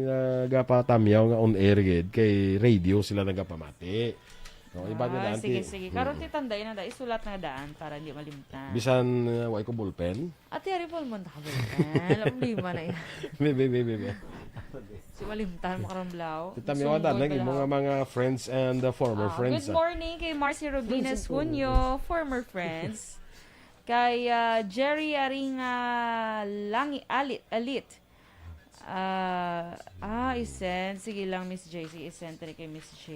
nagapatamyaw nga on-air gid. Kay radio sila nagapamati. Iba na daan. Sige. Karon ti tanday na da isulat nga daan para di malimtan. Bisan way ko ballpen. Ate ari pol mo nakabalikan. Problema na yan. Bebe. Si malimtan mo karon blaw. Tamyawan daan lagi mga friends and former friends. Good morning kay Marcy Robines Junio, former friends. Kay Jerry Aringa Alit. Isend. Sige lang, Miss J. Sige, isend tali kay Miss J.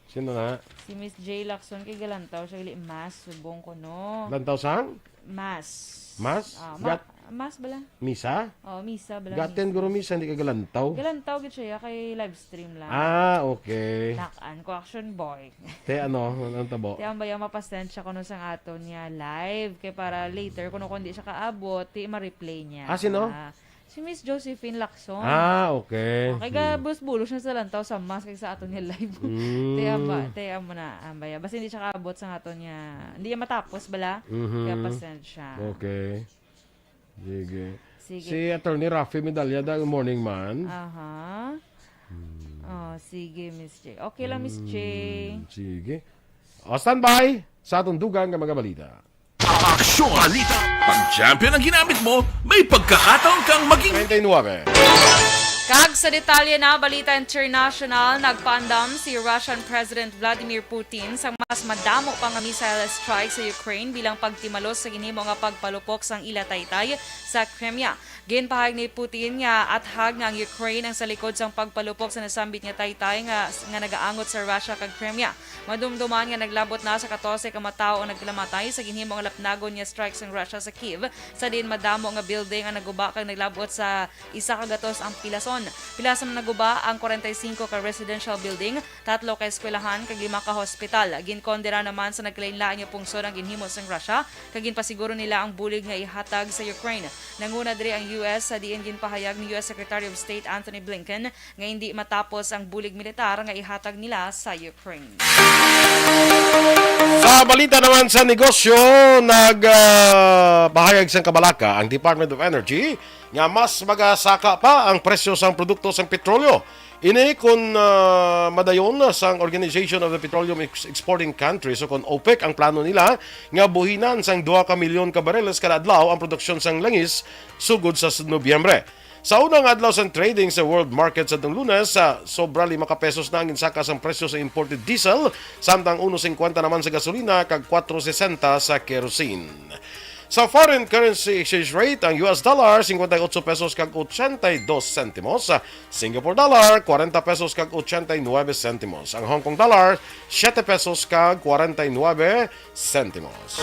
Sino na? Si Miss J. Lacson kay Galantaw. Siya gali, mas. Subong ko, no? Lantaw sang? Mas. Mas? Mas bala? Misa? Misa bala. Gaten guro misa, hindi ka galantaw? Galantaw gid siya kay live stream lang. Okay. Nakaan ko, action boy. Te ano tabo? Te ang baya mapasensya ko no sang aton niya live. Kay para later, kung hindi siya kaabot, ti ma-replay niya. Sino? Si Miss Josephine Lacson. Okay. Okay, bus-bulos na sa lantaw sa mas kay sa aton niya live. Te mo na ambaya. Basta hindi siya kaabot sa aton niya. Hindi niya matapos bala. Kaya pasensya. Okay. Sige. Si Attorney Rafi Medalya, good morning man. Aha. Sige, Miss J. Okay lang, Miss J. Sige. Standby sa atong dugang nga mga balita. Aksyon! Balita! Pag champion ang ginamit mo, may pagkakataon kang maging 29. Kag sa detalye na balita international, nagpaandam si Russian President Vladimir Putin sa mas madamo pang missile strike sa Ukraine bilang pagtimalos sa ginhimo nga pagpalupok sang ila taytay sa Crimea. Ginpahayag ni Putin nga athag nga ang Ukraine ang sa likod sang pagpalupok sa nasambit nga taytay nga nagaangot sa Russia kag Crimea. Madumduman nga naglabot na sa 14 ka matawo ang naglamatay sa ginhimo nga lapnagon nga strike sang Russia sa Kiev. Sa din madamo nga building ang naguba kag naglabot sa isa ka gatos ang pilason. Pilasam naguba ang 45 ka residential building, 3 ka eskwelahan kag 5 ka hospital. Ginkondera naman sa naglain-lain nga pungsod ang ginhimo sang Russia kag ginpasiguro nila ang bulig nga ihatag sa Ukraine. Nanguna diri ang US sa diin ginpahayag ni US Secretary of State Anthony Blinken nga hindi matapos ang bulig militar nga ihatag nila sa Ukraine. Sa balita naman sa negosyo, nagpahayag sang kabalaka ang Department of Energy nga mas magasaka pa ang presyo sang produkto sang petrolyo. Ini kung madayon sang Organization of the Petroleum Exporting Countries o kung OPEC ang plano nila nga buhinan sang 2 ka milyon ka bareles kada adlaw ang produksyon sang langis sugod sa Nobyembre. Sa unang adlaw sang trading sa world market sa Lunes, sobra 5 ka pesos na ang ginsaka sang presyo sa imported diesel, samtang 1.50 naman sa gasolina kag 4.60 sa kerosene. Sa foreign currency exchange rate, ang US dollar 58 pesos kag 82 sentimos, Singapore dollar 40 pesos kag 89 sentimos, ang Hong Kong dollar 7 pesos kag 49 sentimos.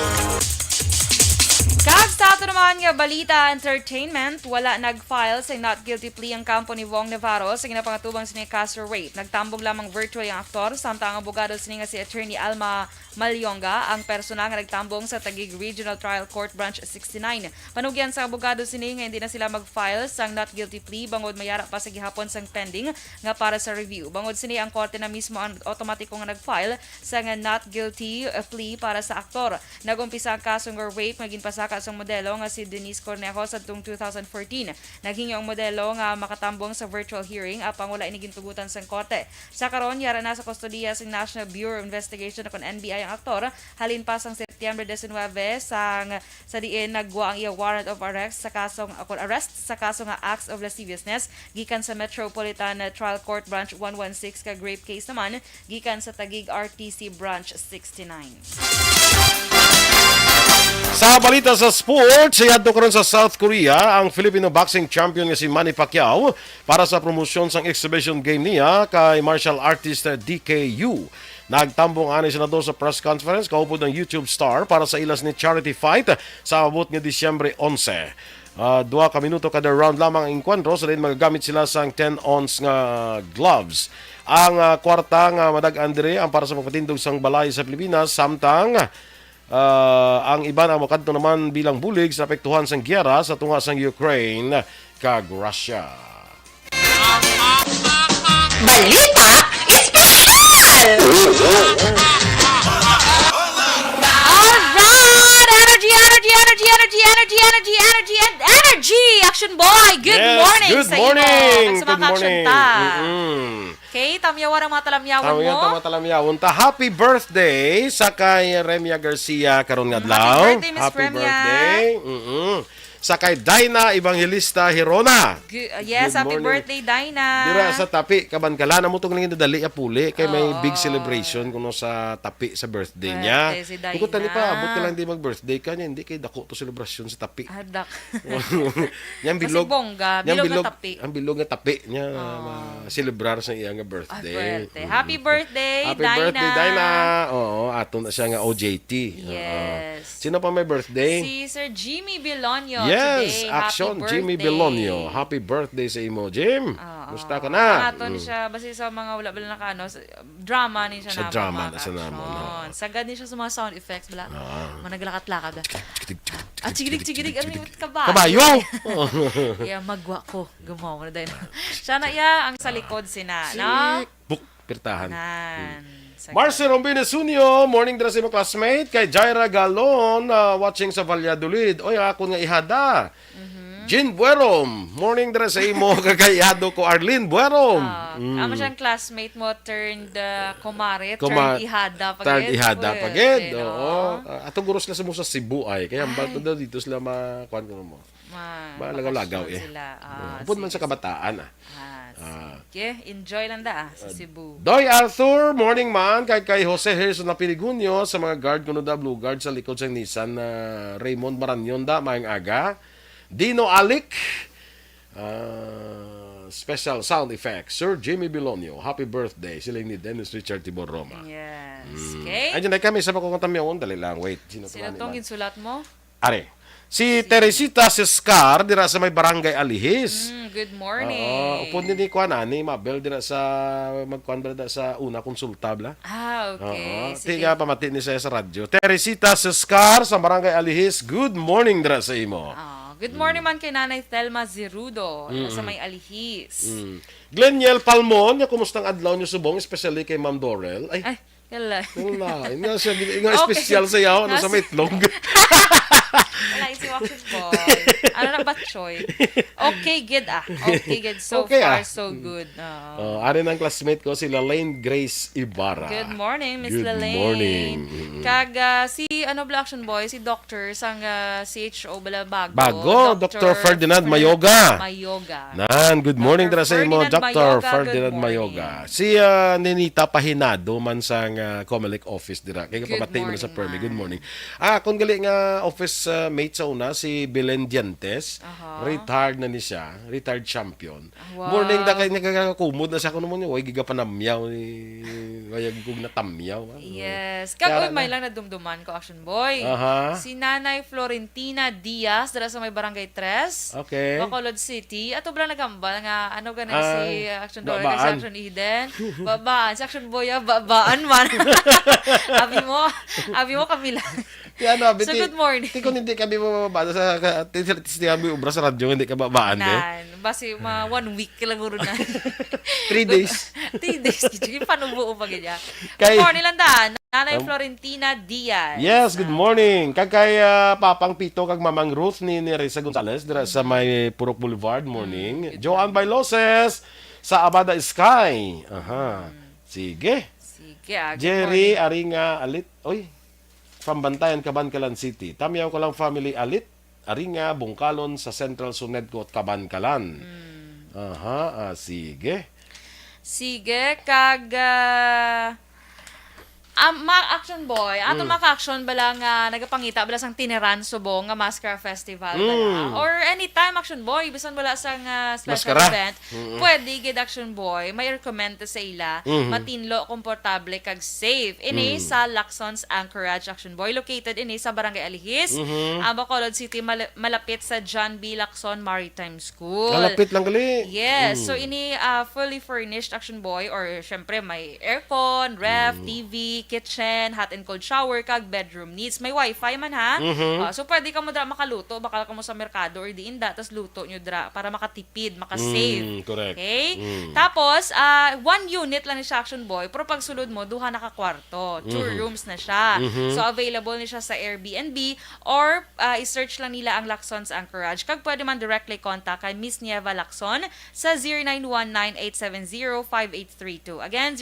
Kag sa ato naman nga balita entertainment, wala nag-file sa not guilty plea ang kampo ni Vong Navarro sa ginapangatubang sini Castro rape. Nagtambong lamang virtual ang aktor, samtang ang abogado sini nga si Attorney Alma Malyonga ang personal nga nagtambong sa Taguig Regional Trial Court Branch 69. Panugyan sa abogado sini nga hindi na sila mag-file sang not guilty plea bangod mayara pa sa gihapon sang pending nga para sa review. Bangod sini ang korte na mismo ang automatiko nga nag-file sa nga not guilty plea para sa aktor. Nagumpisa ang kaso nga rape nga ginpasaka sa modelo nga si Denise Cornejo sa tuong 2014. Naghingi ang modelo nga makatambong sa virtual hearing apang wala ini gintugutan sang korte. Sa karon yara na sa kustodiya sa National Bureau of Investigation kon NBI ang aktor halin pa sang Setyembre 19 sa diin nagwa ang iya warrant of arrest sa kasong nga acts of lasciviousness gikan sa Metropolitan Trial Court Branch 116 ka rape case naman gikan sa Taguig RTC Branch 69. Sa balita sa sports, siyado karon sa South Korea ang Filipino boxing champion nga si Manny Pacquiao para sa promosyon sang exhibition game niya kay martial artist DKU. Nagtambong ani senador sa press conference kaupod ng YouTube star para sa ilas ni charity fight sa abot nga Disyembre 11. 2 ka minuto kada round lamang ang enkwentro, sa din magagamit sila sang 10-ounce nga gloves. Ang kwarta nga madag-an diri ang para sa pagpatindog sang balay sa Pilipinas, samtang ang iba na makadto naman bilang bulig sa apektuhan sang giyera sa tunga sang Ukraine kag Russia. Balita Espesyal! Alright! Energy! Action boy! Good Yes, morning good sa morning! imo. Good morning! Okay, tamyawan ang mga talamyawan mo. Talamyawan ta. Happy birthday sa kay Remia Garcia karon nga adlaw. birthday, Miss Remia. birthday. Sa kay Dina Evangelista Hirona. Yes, Good happy morning. birthday, Dina. Dira sa tapi kaban-kala na mo tong nga dali apuli kay may Oo. big celebration kuno sa tapi sa birthday niya. Birthday si Dina. Kung tali pa abot ka lang di mag-birthday ka niya, hindi kay dako to celebration sa tapi. Hadak. Yang Kasi bilog. bongga, yang bilog na tapi. Ang bilog nga tapi niya ma-celebrar sa iya nga birthday. Birthday. Happy birthday, Happy Dina. birthday, Dina. Oo, aton na siya nga OJT. Yes. Sino pa may birthday? Si Sir Jimmy Bilonio Yes, today. action, Happy Jimmy birthday. Belonio. Happy birthday sa imo, Jim. Oo. Musta ka na? Aton siya, basi sa mga wala-wala na ka, drama ni siya Sa na. drama na siya naman, oo. Sagad ni siya sa mga sound effects, bala. Managlakat-lakad. At chigilig-chigilig, ano yung kabayo? Kabayo! Iya, magwa ko. Gumawa na din. Siya na iya, ang sa likod sina, no? Buk, pirtahan. Nan. Sagad. Marcy Rombines Junio, morning dra sa imo classmate. Kay Jaira Galon, watching sa Valladolid. Oy, ako nga ihada. Jin Buerom, morning dra sa imo. Kagayado ko Arlene Buerom. Amo siyang classmate mo turned kumare, Kuma- turned ihada pagid. Turned ihada Pwede, pagid. no? Oo. Atong guros na sa mo sa Cebu ay. Kaya ang bato daw dito sila makuan ko mo. Malagaw-lagaw eh. Sila. Upod man sa kabataan Sige, enjoy lang da sa Cebu. Doy Arthur, morning man. Kay Jose Harrison na Piligunyo sa mga guard kuno da Blue Guard sa likod sa Nissan na Raymond Maranyon da maayong aga. Dino Alic, special sound effects. Sir Jimmy Bilonio, happy birthday. Sila ni Dennis Richard Tibor Roma. Yes. Okay. Ayun na kami sa pakukuntamyaon. Dali lang, wait. Sino Tong insulat mo? Are. Si Teresita Sescar dira sa may barangay Alihis. Good morning. Upon din ni Kuan ani Mabel dira sa magkuan ba sa una konsultabla. Okay. Sige. Tiga pamati ni saya sa radyo. Teresita Sescar sa barangay Alihis. Good morning dira sa imo. Good morning man kay Nanay Thelma Zerudo sa may Alihis. Gleniel Palmon, ya kumustang adlaw niyo subong, especially kay Ma'am Dorel. Ay, Kala. wala. Nga siya, nga special sa yaw, ano sa may itlog. Wala, si Waxes Boy. Ano na ba, Choy? Okay, good ah. Okay, good. So Okay, far, ah. so good. Ari ng classmate ko, si Lalaine Grace Ibarra. Good morning, Miss Good Lalaine. morning. Kag si ano ba action boy, si Dr. sang CHO bala bago. Bago, Dr. Ferdinand Mayoga. Mayoga. Nan, good morning dira sa imo, Ferdinand Dr. Mayoga, Ferdinand good morning. Mayoga. Si Nenita Pahinado man sang Comelec office dira. Kaya Good pamatay mo na sa morning, Permi. ma'am. Good morning. Kung gali nga office mate sa una, si Belen Dientes. Retired na ni siya. Retired champion. Wow. Morning da kay nagakakumod na siya kuno mo ni way giga panamyaw ni wayag kog na tamyaw. Yes. Kaya Kag may lang nadumduman ko action boy. Aha. Si Nanay Florentina Diaz dira sa may Barangay 3. Okay. Bacolod City. Ato bala nagambal nga ano ganin si Action Boy babaan. si Action Eden. Babaan. Si Action Boy babaan man. abi mo kami lang. Kaya ano, So, good morning. Kung hindi kami mababasa sa tistihan mo yung obra sa radyo, hindi ka babaan eh. Nan, basi 1 week lang guro na. 3 days. 3 days. Sige, panubuo pa ganyan. Kay- Good morning lang daan. Nanay Florentina Diaz. Yes, good morning. Kay Papang Pito kag Mamang Ruth ni Reza Gonzalez dira sa may Purok Boulevard, morning. Joanne Bailoses sa Abada Sky. Aha. Sige. Sige, good Jerry morning. Aringa Alit. Oy. Pambantayan Kabankalan City. Tamyaw ko lang family Alit. Aringa Bungkalon sa Central Sunedco at Kabankalan. Aha, sige. Sige, kag Action boy, ato maka-action bala nga nagapangita bala sang Tineran Subong nga Mascara Festival bala. Or anytime action boy, bisan bala sang special Maskara. event, pwede gid action boy, may recommend sa ila, matinlo, komportable kag safe. Ini sa Lacson Anchorage action boy, located ini sa Barangay Alihis, Bacolod City, malapit sa John B. Lacson Maritime School. Kalapit lang gali. Yes, so ini fully furnished action boy, or syempre may aircon, ref, TV, kitchen, hot and cold shower, kag bedroom needs. May wifi man ha. So pwede ka mo dra makaluto, bakal ka mo sa merkado or diinda, tas luto nyo dra para makatipid, makasave. Correct. Okay? Tapos, one unit lang ni siya action boy, pero pag sulod mo, duha na ka kwarto. 2 rooms na siya. So available ni siya sa Airbnb or i-search lang nila ang Lacson Anchorage. Kag pwede man directly contact kay Miss Nieva Lacson sa 0919-870-5832. Again,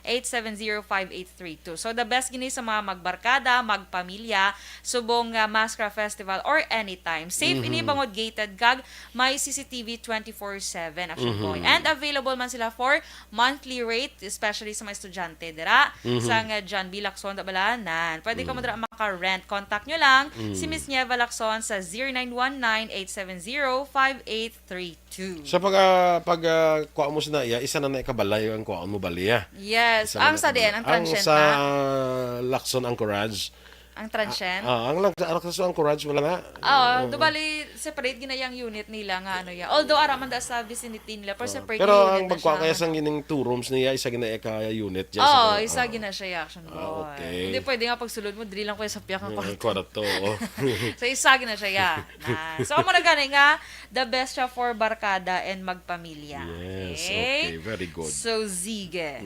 0919-870-5832. So, the best gini sa mga magbarkada, magpamilya, subong Mascara Festival, or anytime. Safe ini bangod gated kag may CCTV 24/7 action boy. And available man sila for monthly rate, especially sa mga estudyante dira sa John B. Lacson balanan. Pwede ka mo dira maka-rent. Contact nyo lang si Miss Nieva Lacson sa 0919-870-5832. So pag kuha mo sina iya, isa na naikabalay ang kuha mo baliya. Yes. Isa na Ang sa diyan, ang transient sa na. Lacson Anchorage. Ang transient. Ang Lacson Anchorage wala na. Dubali separate ginayang unit nila nga ano ya. Although araman da sa vicinity nila, pero separate Pero ang unit na pagkuha kaya siya. sang gining 2 rooms niya, isa gina ka unit dyan. Isa gina siya action boy. okay. Hindi pwede nga pagsulod mo, dili lang ko sa piyak ng kwarto. Kwarto. So isa gina siya ya. So amo na gani nga, the best siya for barkada and magpamilya. Yes, okay, very good. So zige.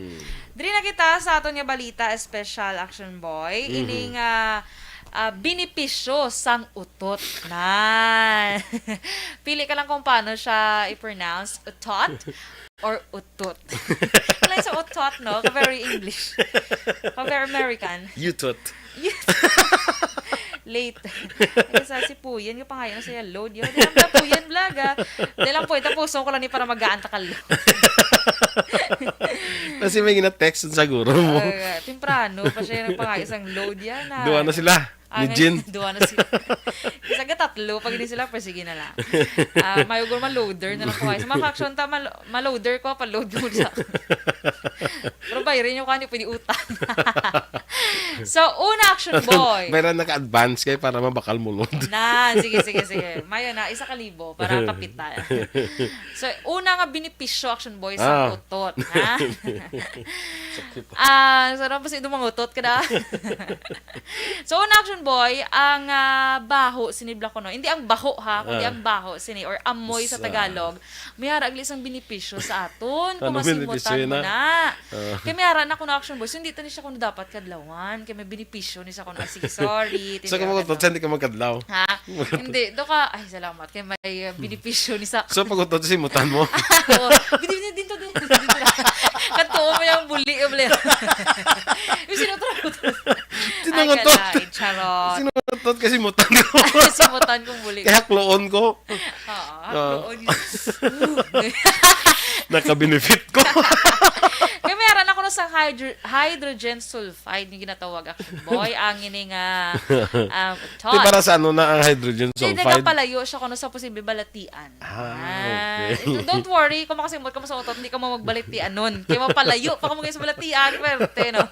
Diri na kita sa aton nga balita, special action boy. Ining binipisyo sang utot na. Pili ka lang kung paano siya i-pronounce, utot or utot. Kailan sa utot, no? Very English. Very American. Utot. Late. Kasi si Puyan, yung pangayon na siya load yun. Di lang na Puyan vlog, ha? Di lang po, tapuson ko lang ni para mag-aan takal. Kasi may gina-text siguro mo. Temprano pa siya yung pangayon sang load yan. Duwa na sila. Ni Jin. Duwa na sila. Isa ka tatlo, pag hindi sila, pero sige na lang. Mayugol ma-loader na lang po kayo. Sa mga action ta, ma-loader ko, pa-load mo sa pero bayarin yung kanya, pwede utang. So, una action boy. Mayroon naka-advance kayo para mabakal mo load. Sige. Mayo na, 1,000 para kapital. So, una nga binipisyo action boy sa utot. Ha? Sarap pa si dumangutot ka na. So, una action boy, ang baho, sinibla ko no. Hindi ang baho ha, kundi ang baho, or amoy sa Tagalog. May harag isang binipisyo sa aton. Kung masimutan mo na. Kaya may harag na ko na action boy. So, hindi tani siya kung dapat kadlawan. Kaya may binipisyo ni sa kung sige, sorry. So, kung mag-utot, hindi ka magkadlaw. Ha? Hindi. Doon ka, ay, salamat. Kaya may binipisyo ni sa... So, pag-utot, simutan mo. Dito. Kanto mo yung buli. Yung sinutot. Sinungutot. Ay, charot. Sinutot kasi mutan ko. Simutan kong buli. Kaya hakloon ko. Hakloon yun. Naka-benefit ko. Kaya meron ako na sa hydrogen sulfide yung ginatawag action boy. Ang ining Di para sa ano na ang hydrogen Hindi sulfide? palayo siya kung sa posible balatian. Okay. Don't worry, kung makasimot ka mo sa utot, hindi ka mo magbalatian nun. Kaya mapalayo pa ka mo sa balatian. Pwerte, no?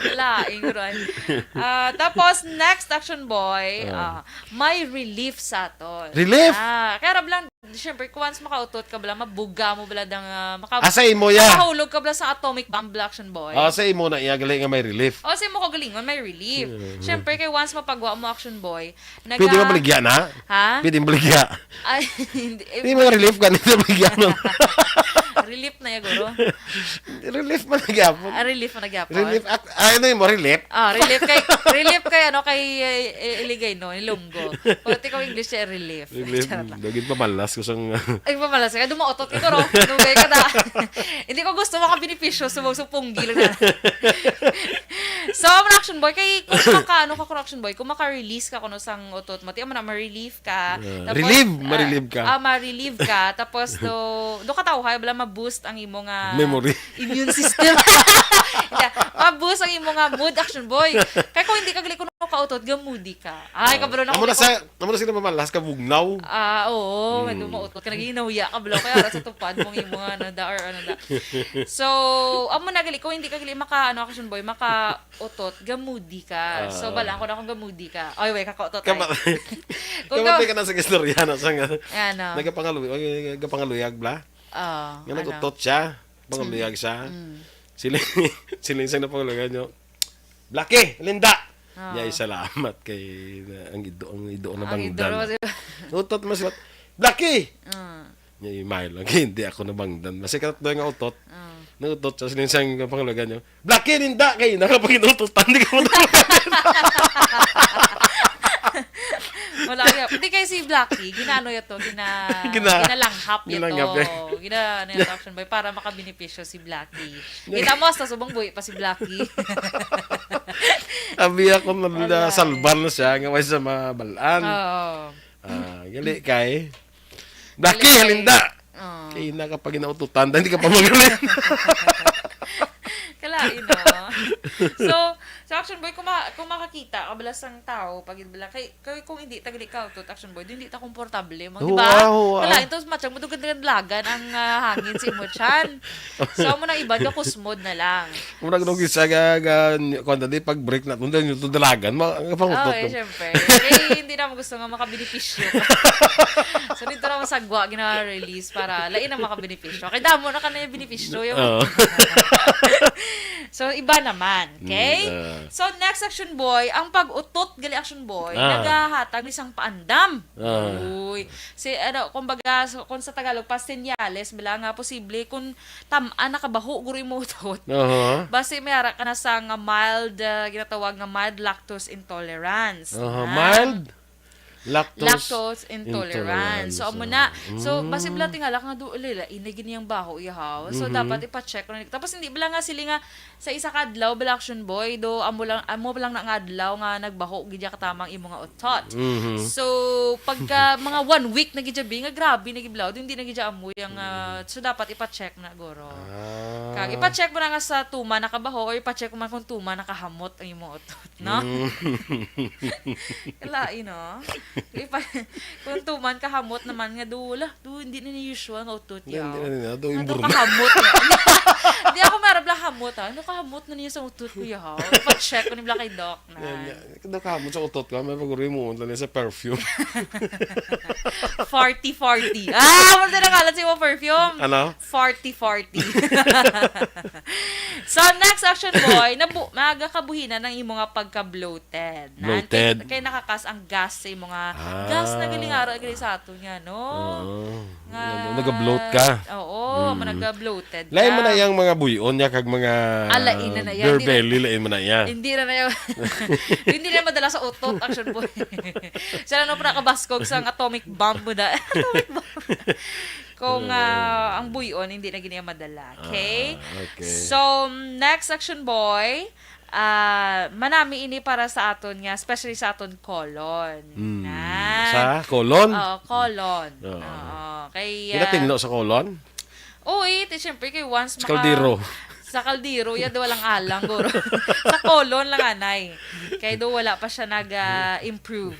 Laing ron. Tapos, next action boy, may relief sa aton. Relief? Kaya rablang, siyempre, kung once makautot ka bala, mabuga mo bala ng sa imo ya. makahulog ka bala sa atomic bomb action boy. Sa imo na iyagali nga may relief. Sa imo kagalingon, may relief. Siyempre, kay once mapagawa mo action boy, Pwede mo baligya na? Ha? Pwede mo baligya. Ay, hindi. Hindi mo relief ka, hindi mo baligya nun. Relief na yan, guro. Relief man nagyapon. Relief na nagyapon. Relief, ano yung mo, relief? Relief kay iligay, no, ilunggo. Pagkat ikaw English siya, relief. Relief, dagin pa malas ko sang... Ay, pamalas ka, dumautot ka, guro. Dugay ka na. Hindi ko gusto maka-benepisyo, sumugpunggi lang na. So, action boy, kay kung action boy, kung maka-release ka kuno sang utot mo, tiyan mo na, ma-relieve ka. Ma-relieve ka. Ma-relieve ka. Tapos, do ka tao, bala ma-boost ang imong memory. immune system. Mabus ang imo nga mood, action boy. Kaya kung hindi ka gali kuno kautot, gamudi ka. Ay, kabalo na Amo na sila mamalas ka bugnaw. Oo, medyo mautot ka naginawiya ka blo kaya ara sa tupad mong imo ano da or ano da. So, amo na gali kung hindi ka gali maka ano action boy, maka utot, gamudi ka. So bala ko na kung gamudi ka. Ay, way kakautot ay. Kamatay ka na sa istorya na sa nga. Ano? Nagapangaluyag bla. Nga nagutot siya. Pangaluyag siya. Siling na pangaluyag nyo. Blackie, Linda! Yay, salamat kay ang ido na bangdan. Utot mas Blackie! Yay, Milo. Hindi ako nabangdan. Masikat doon nga utot. Nautot siya. Siling na pangaluyag nyo. Blackie, Linda! Kay nakapaginutotan. Hindi ka mo wala kaya. Hindi kayo si Blackie, ginano yato, ginalanghap yato. Ginano yato action boy para makabenepisyo si Blackie. Kita mo, hasta subang buhay pa si Blackie. Abi ako na salban na siya, nga may sa mabalaan. Gali kay Blackie, Halinda! Kaya na kapag inaututan, hindi ka pa magaling. Kalain, no? So, action boy, kung makakita, kabalas ang tao, pag kay kung hindi tagali ka to action boy, hindi ta komportable mo, di ba? Kalain, tapos matchang mo dugad-lagan ang hangin si mo chan. So, mo nang iban ka kusmod na lang. Kung nagdugid sa kung di pag break na, kung dahil yung dalagan, mapangutot. Oo, syempre. Eh, hindi naman gusto nga makabenepisyo. So, dito naman sagwa, gina-release para lain ang makabenepisyo. Kaya damo na ka na yung benepisyo. So, iba naman. Okay? So, next action boy, ang pag-utot gali action boy, nagahatag isang paandam. Uy. Kumbaga, kung sa Tagalog, pasenyales, bila nga posible, kung tamaan nakabaho, guri mo utot. Basi may ara ka na sa nga mild, ginatawag nga mild lactose intolerance. Mild? Lactose intolerance. So, amo na. So, basi bila tingala nga do ulila, inigin niyang baho ihaw. So, dapat ipa-check na. Tapos, hindi bila nga sila nga sa isa ka adlaw, bila action boy, do amo lang na nga adlaw nga nagbaho, gidya katamang imo nga utot. So, pagka mga 1 week na gidya nga grabe na giblaw, hindi na gidya amoy ang, so, dapat ipa-check na, goro. Kag, ipa-check mo na nga sa tuma nakabaho, or ipa-check mo man kung tuma nakahamot ang imo utot, no? Kalain, no? Kung tuman kahamot naman nga hindi na ni usual nga utot yaw. Hindi kahamot niya. Hindi ako marab lang hamot ha. Ano kahamot na niya sa utot ko yaw. Pa-check ko ni bla kay doc na. Kada kahamot sa utot ka, may paguri mo unta niya sa perfume. 40-40. Wala na kalat si mo perfume. Ano? 40-40. So, next action boy, magakabuhinan ng imo nga pagka-bloated. Bloated. Kaya nakakas ang gas sa imo nga gas na galingaro gali sa ato niya, no? Nag-bloat ka. Oo, nag-bloated ka. Lain mo na yung mga buyon niya kag mga lain na yan. beer belly, lain mo na yan. Hindi na yan. Hindi na madala sa utot, action boy. Sila no pa nakabaskog sa atomic bomb mo na. Atomic bomb. Kung ang buyon, hindi na ganyan madala. Okay? So, next action boy, manami ini para sa aton nga, especially sa aton colon. Sa colon? Oo, colon. Kinatingno sa colon? Oo, siyempre kay once sa kaldero. Sa kaldero, yan daw walang alang, guro. Sa colon lang, anay. Kaya daw wala pa siya nag-improve.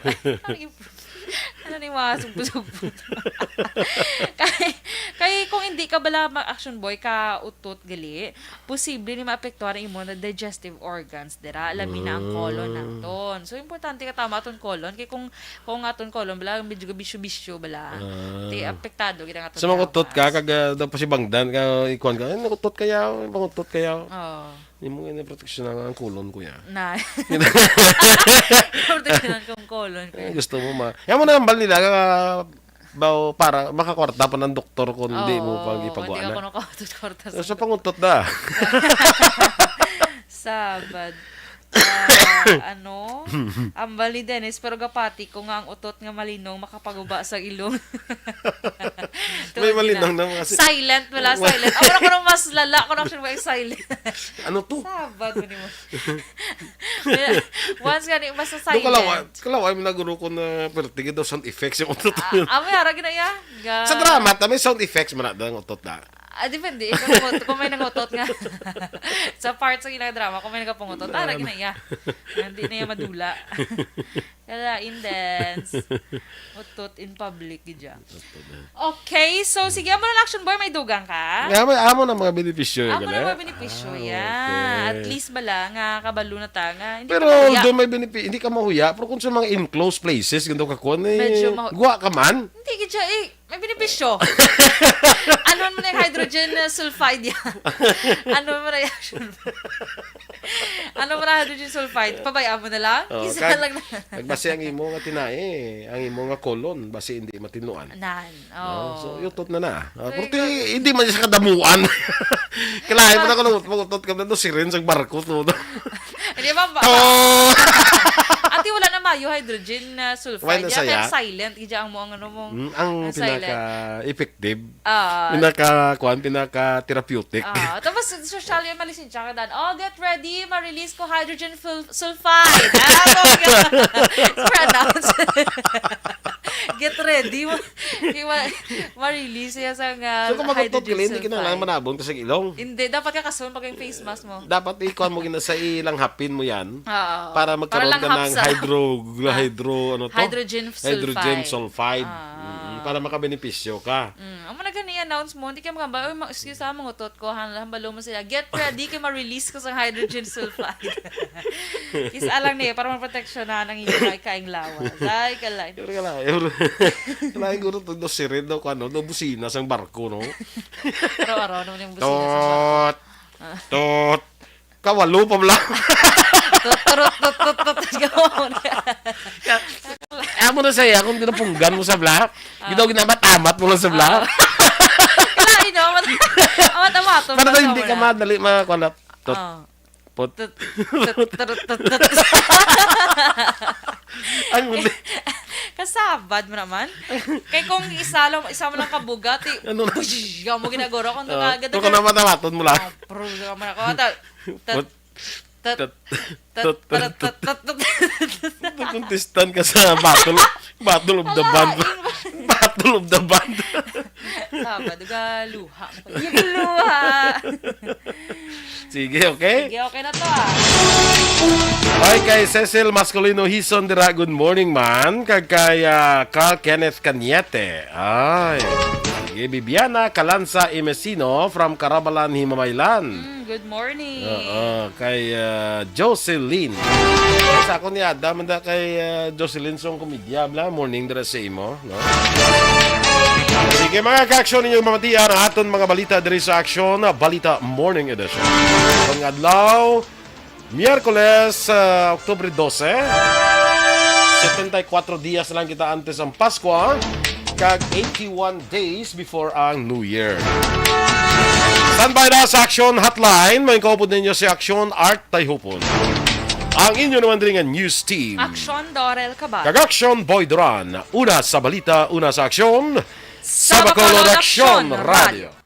Ano ni mga sugpo-sugpo. Kaya kung hindi ka bala mag-action boy, ka utot gali, posible ni maapektuhan ang imo na digestive organs dira, labi na ang colon naton. So importante ka tama aton colon kay kung aton colon bala medyo bisyo-bisyo bala. Ti apektado gid ang aton. Sa mga utot ka kag daw pa si bangdan ka ikuan ka, nakutot kaya, pangutot kaya. Hindi mo nga proteksyon ang colon ko yan. Na. Proteksyon ang colon ko. Gusto mo yan mo na nambal nila para makakwarta pa ng doktor kung hindi mo pang ipagawa na. Hindi ako nakakwarta sa pangutot na. Sabad. Ang bali Dennis, pero gapati ko nga ang utot nga malinong makapaguba sa ilong. May malinong na kasi. Silent, wala silent. Ako na ko nung mas lala, ako na siya silent. Ano to? Sabad mo ni mo. Once nga ni, basta silent. Kalaway mo naguro ko na pertige daw sound effects yung utot. May harag na ya. Sa drama, may sound effects mo na daw ang utot na. Depende. Kung may nangutot nga. Sa parts ng ilang drama, kung may nagapungutot, lagi na iya. Hindi na iya madula. Kaya dance. Utot in public. Gidya. Okay, so sige mo na action boy, may dugang ka? Amo na mga benepisyo. Amo na mga benepisyo, okay. At least bala, nga kabalo na ta nga. Hindi Pero ka mahuya. doon may benepisyo, hindi ka mahuya. Pero kung sa mga enclosed places, ganito ka kuha, Medyo guwa ka man. Hindi, gidya may benepisyo. Ano mo na yung hydrogen sulfide yan? Ano mo na reaction? Ano mo na hydrogen sulfide? Pabayaan mo na lang? Isa lang na. Nagbase ang imo nga tinae, ang imo nga kolon, base hindi matinuan. Nan. So, yutot na. Pero hindi man siya kadamuan. Kailangan mo na kung utot ka na si Ren sa barko. Hindi ba? Ati wala na mayo hydrogen sulfide. Kaya silent. Ija ang mo ang ano mo. Ang pinaka-effective. Pinaka-therapeutic. Tapos, social yung malisin siya ka dan. Oh, get ready. Ma-release ko hydrogen sulfide. Pronounce. Get ready. Ma-release siya sa so, kung mag-utot ka hindi kinalaman manabong sa ilong. Hindi. Dapat ka kasun pag yung face mask mo. Dapat ikuan mo sa ilang hapin mo yan. Para magkaroon para ka ng hydrogen sulfide. Para makabenepisyo ka. Ang mga gani-announce mo, hindi ka magamba, excuse ha, mga utot ko, hambalo mo sila, get ready ka ma-release ko sa hydrogen sulfide. Isa lang niya, para ma-protection na ng inyong ikaing lawas. Ay, kalay. Kalay guro ito, si Red daw ka, busina sa barko, no? Araw-araw naman yung busina sa barko. Tot! Kawalo pa bala. Tot. Amo na saya, kung dinapunggan mo sa black, ginaw ginamatamat mo lang sa black. Kalain, no? Amat-amato. Para hindi ka madali makakulat. Tot. Pot. Ang muli. Kasabad mo naman. Kaya kung isa mo lang kabugat, gaw mo ginagoro kung agad. Pero kung namatamaton mo lang. Pero gaw mo na ko. Contestant ka sa Battle of the Band. Battle of the Band. Sabad, luha. Luha. Sige, okay? Sige, okay na to Okay, kay Cecil Mascolino Hison dira, good morning man. Kay Carl Kenneth Cañete. Ay. Sige, Bibiana Calanza Imesino from Carabalan, Himamaylan. Good morning. Kay Jocelyn. Sa ako ni Adam, kay Jocelyn song komedya, bla, morning dira sa imo, no? Sige mga ka-aksyon ninyong mamatian ang aton mga balita diri sa Aksyon Balita Morning Edition. Pang-adlaw, Miyerkules, Oktubre 12. 74 dias lang kita antes ang Pasko, kag 81 days before ang New Year. Standby na sa Aksyon Hotline. May kaupod ninyo si Aksyon Art Tayhupon. Ang inyo naman din ang news team. Aksyon Dorel Cabal. Kag-Aksyon Boy Duran. Una sa balita, una sa aksyon. Sa Bacolod Aksyon Radio.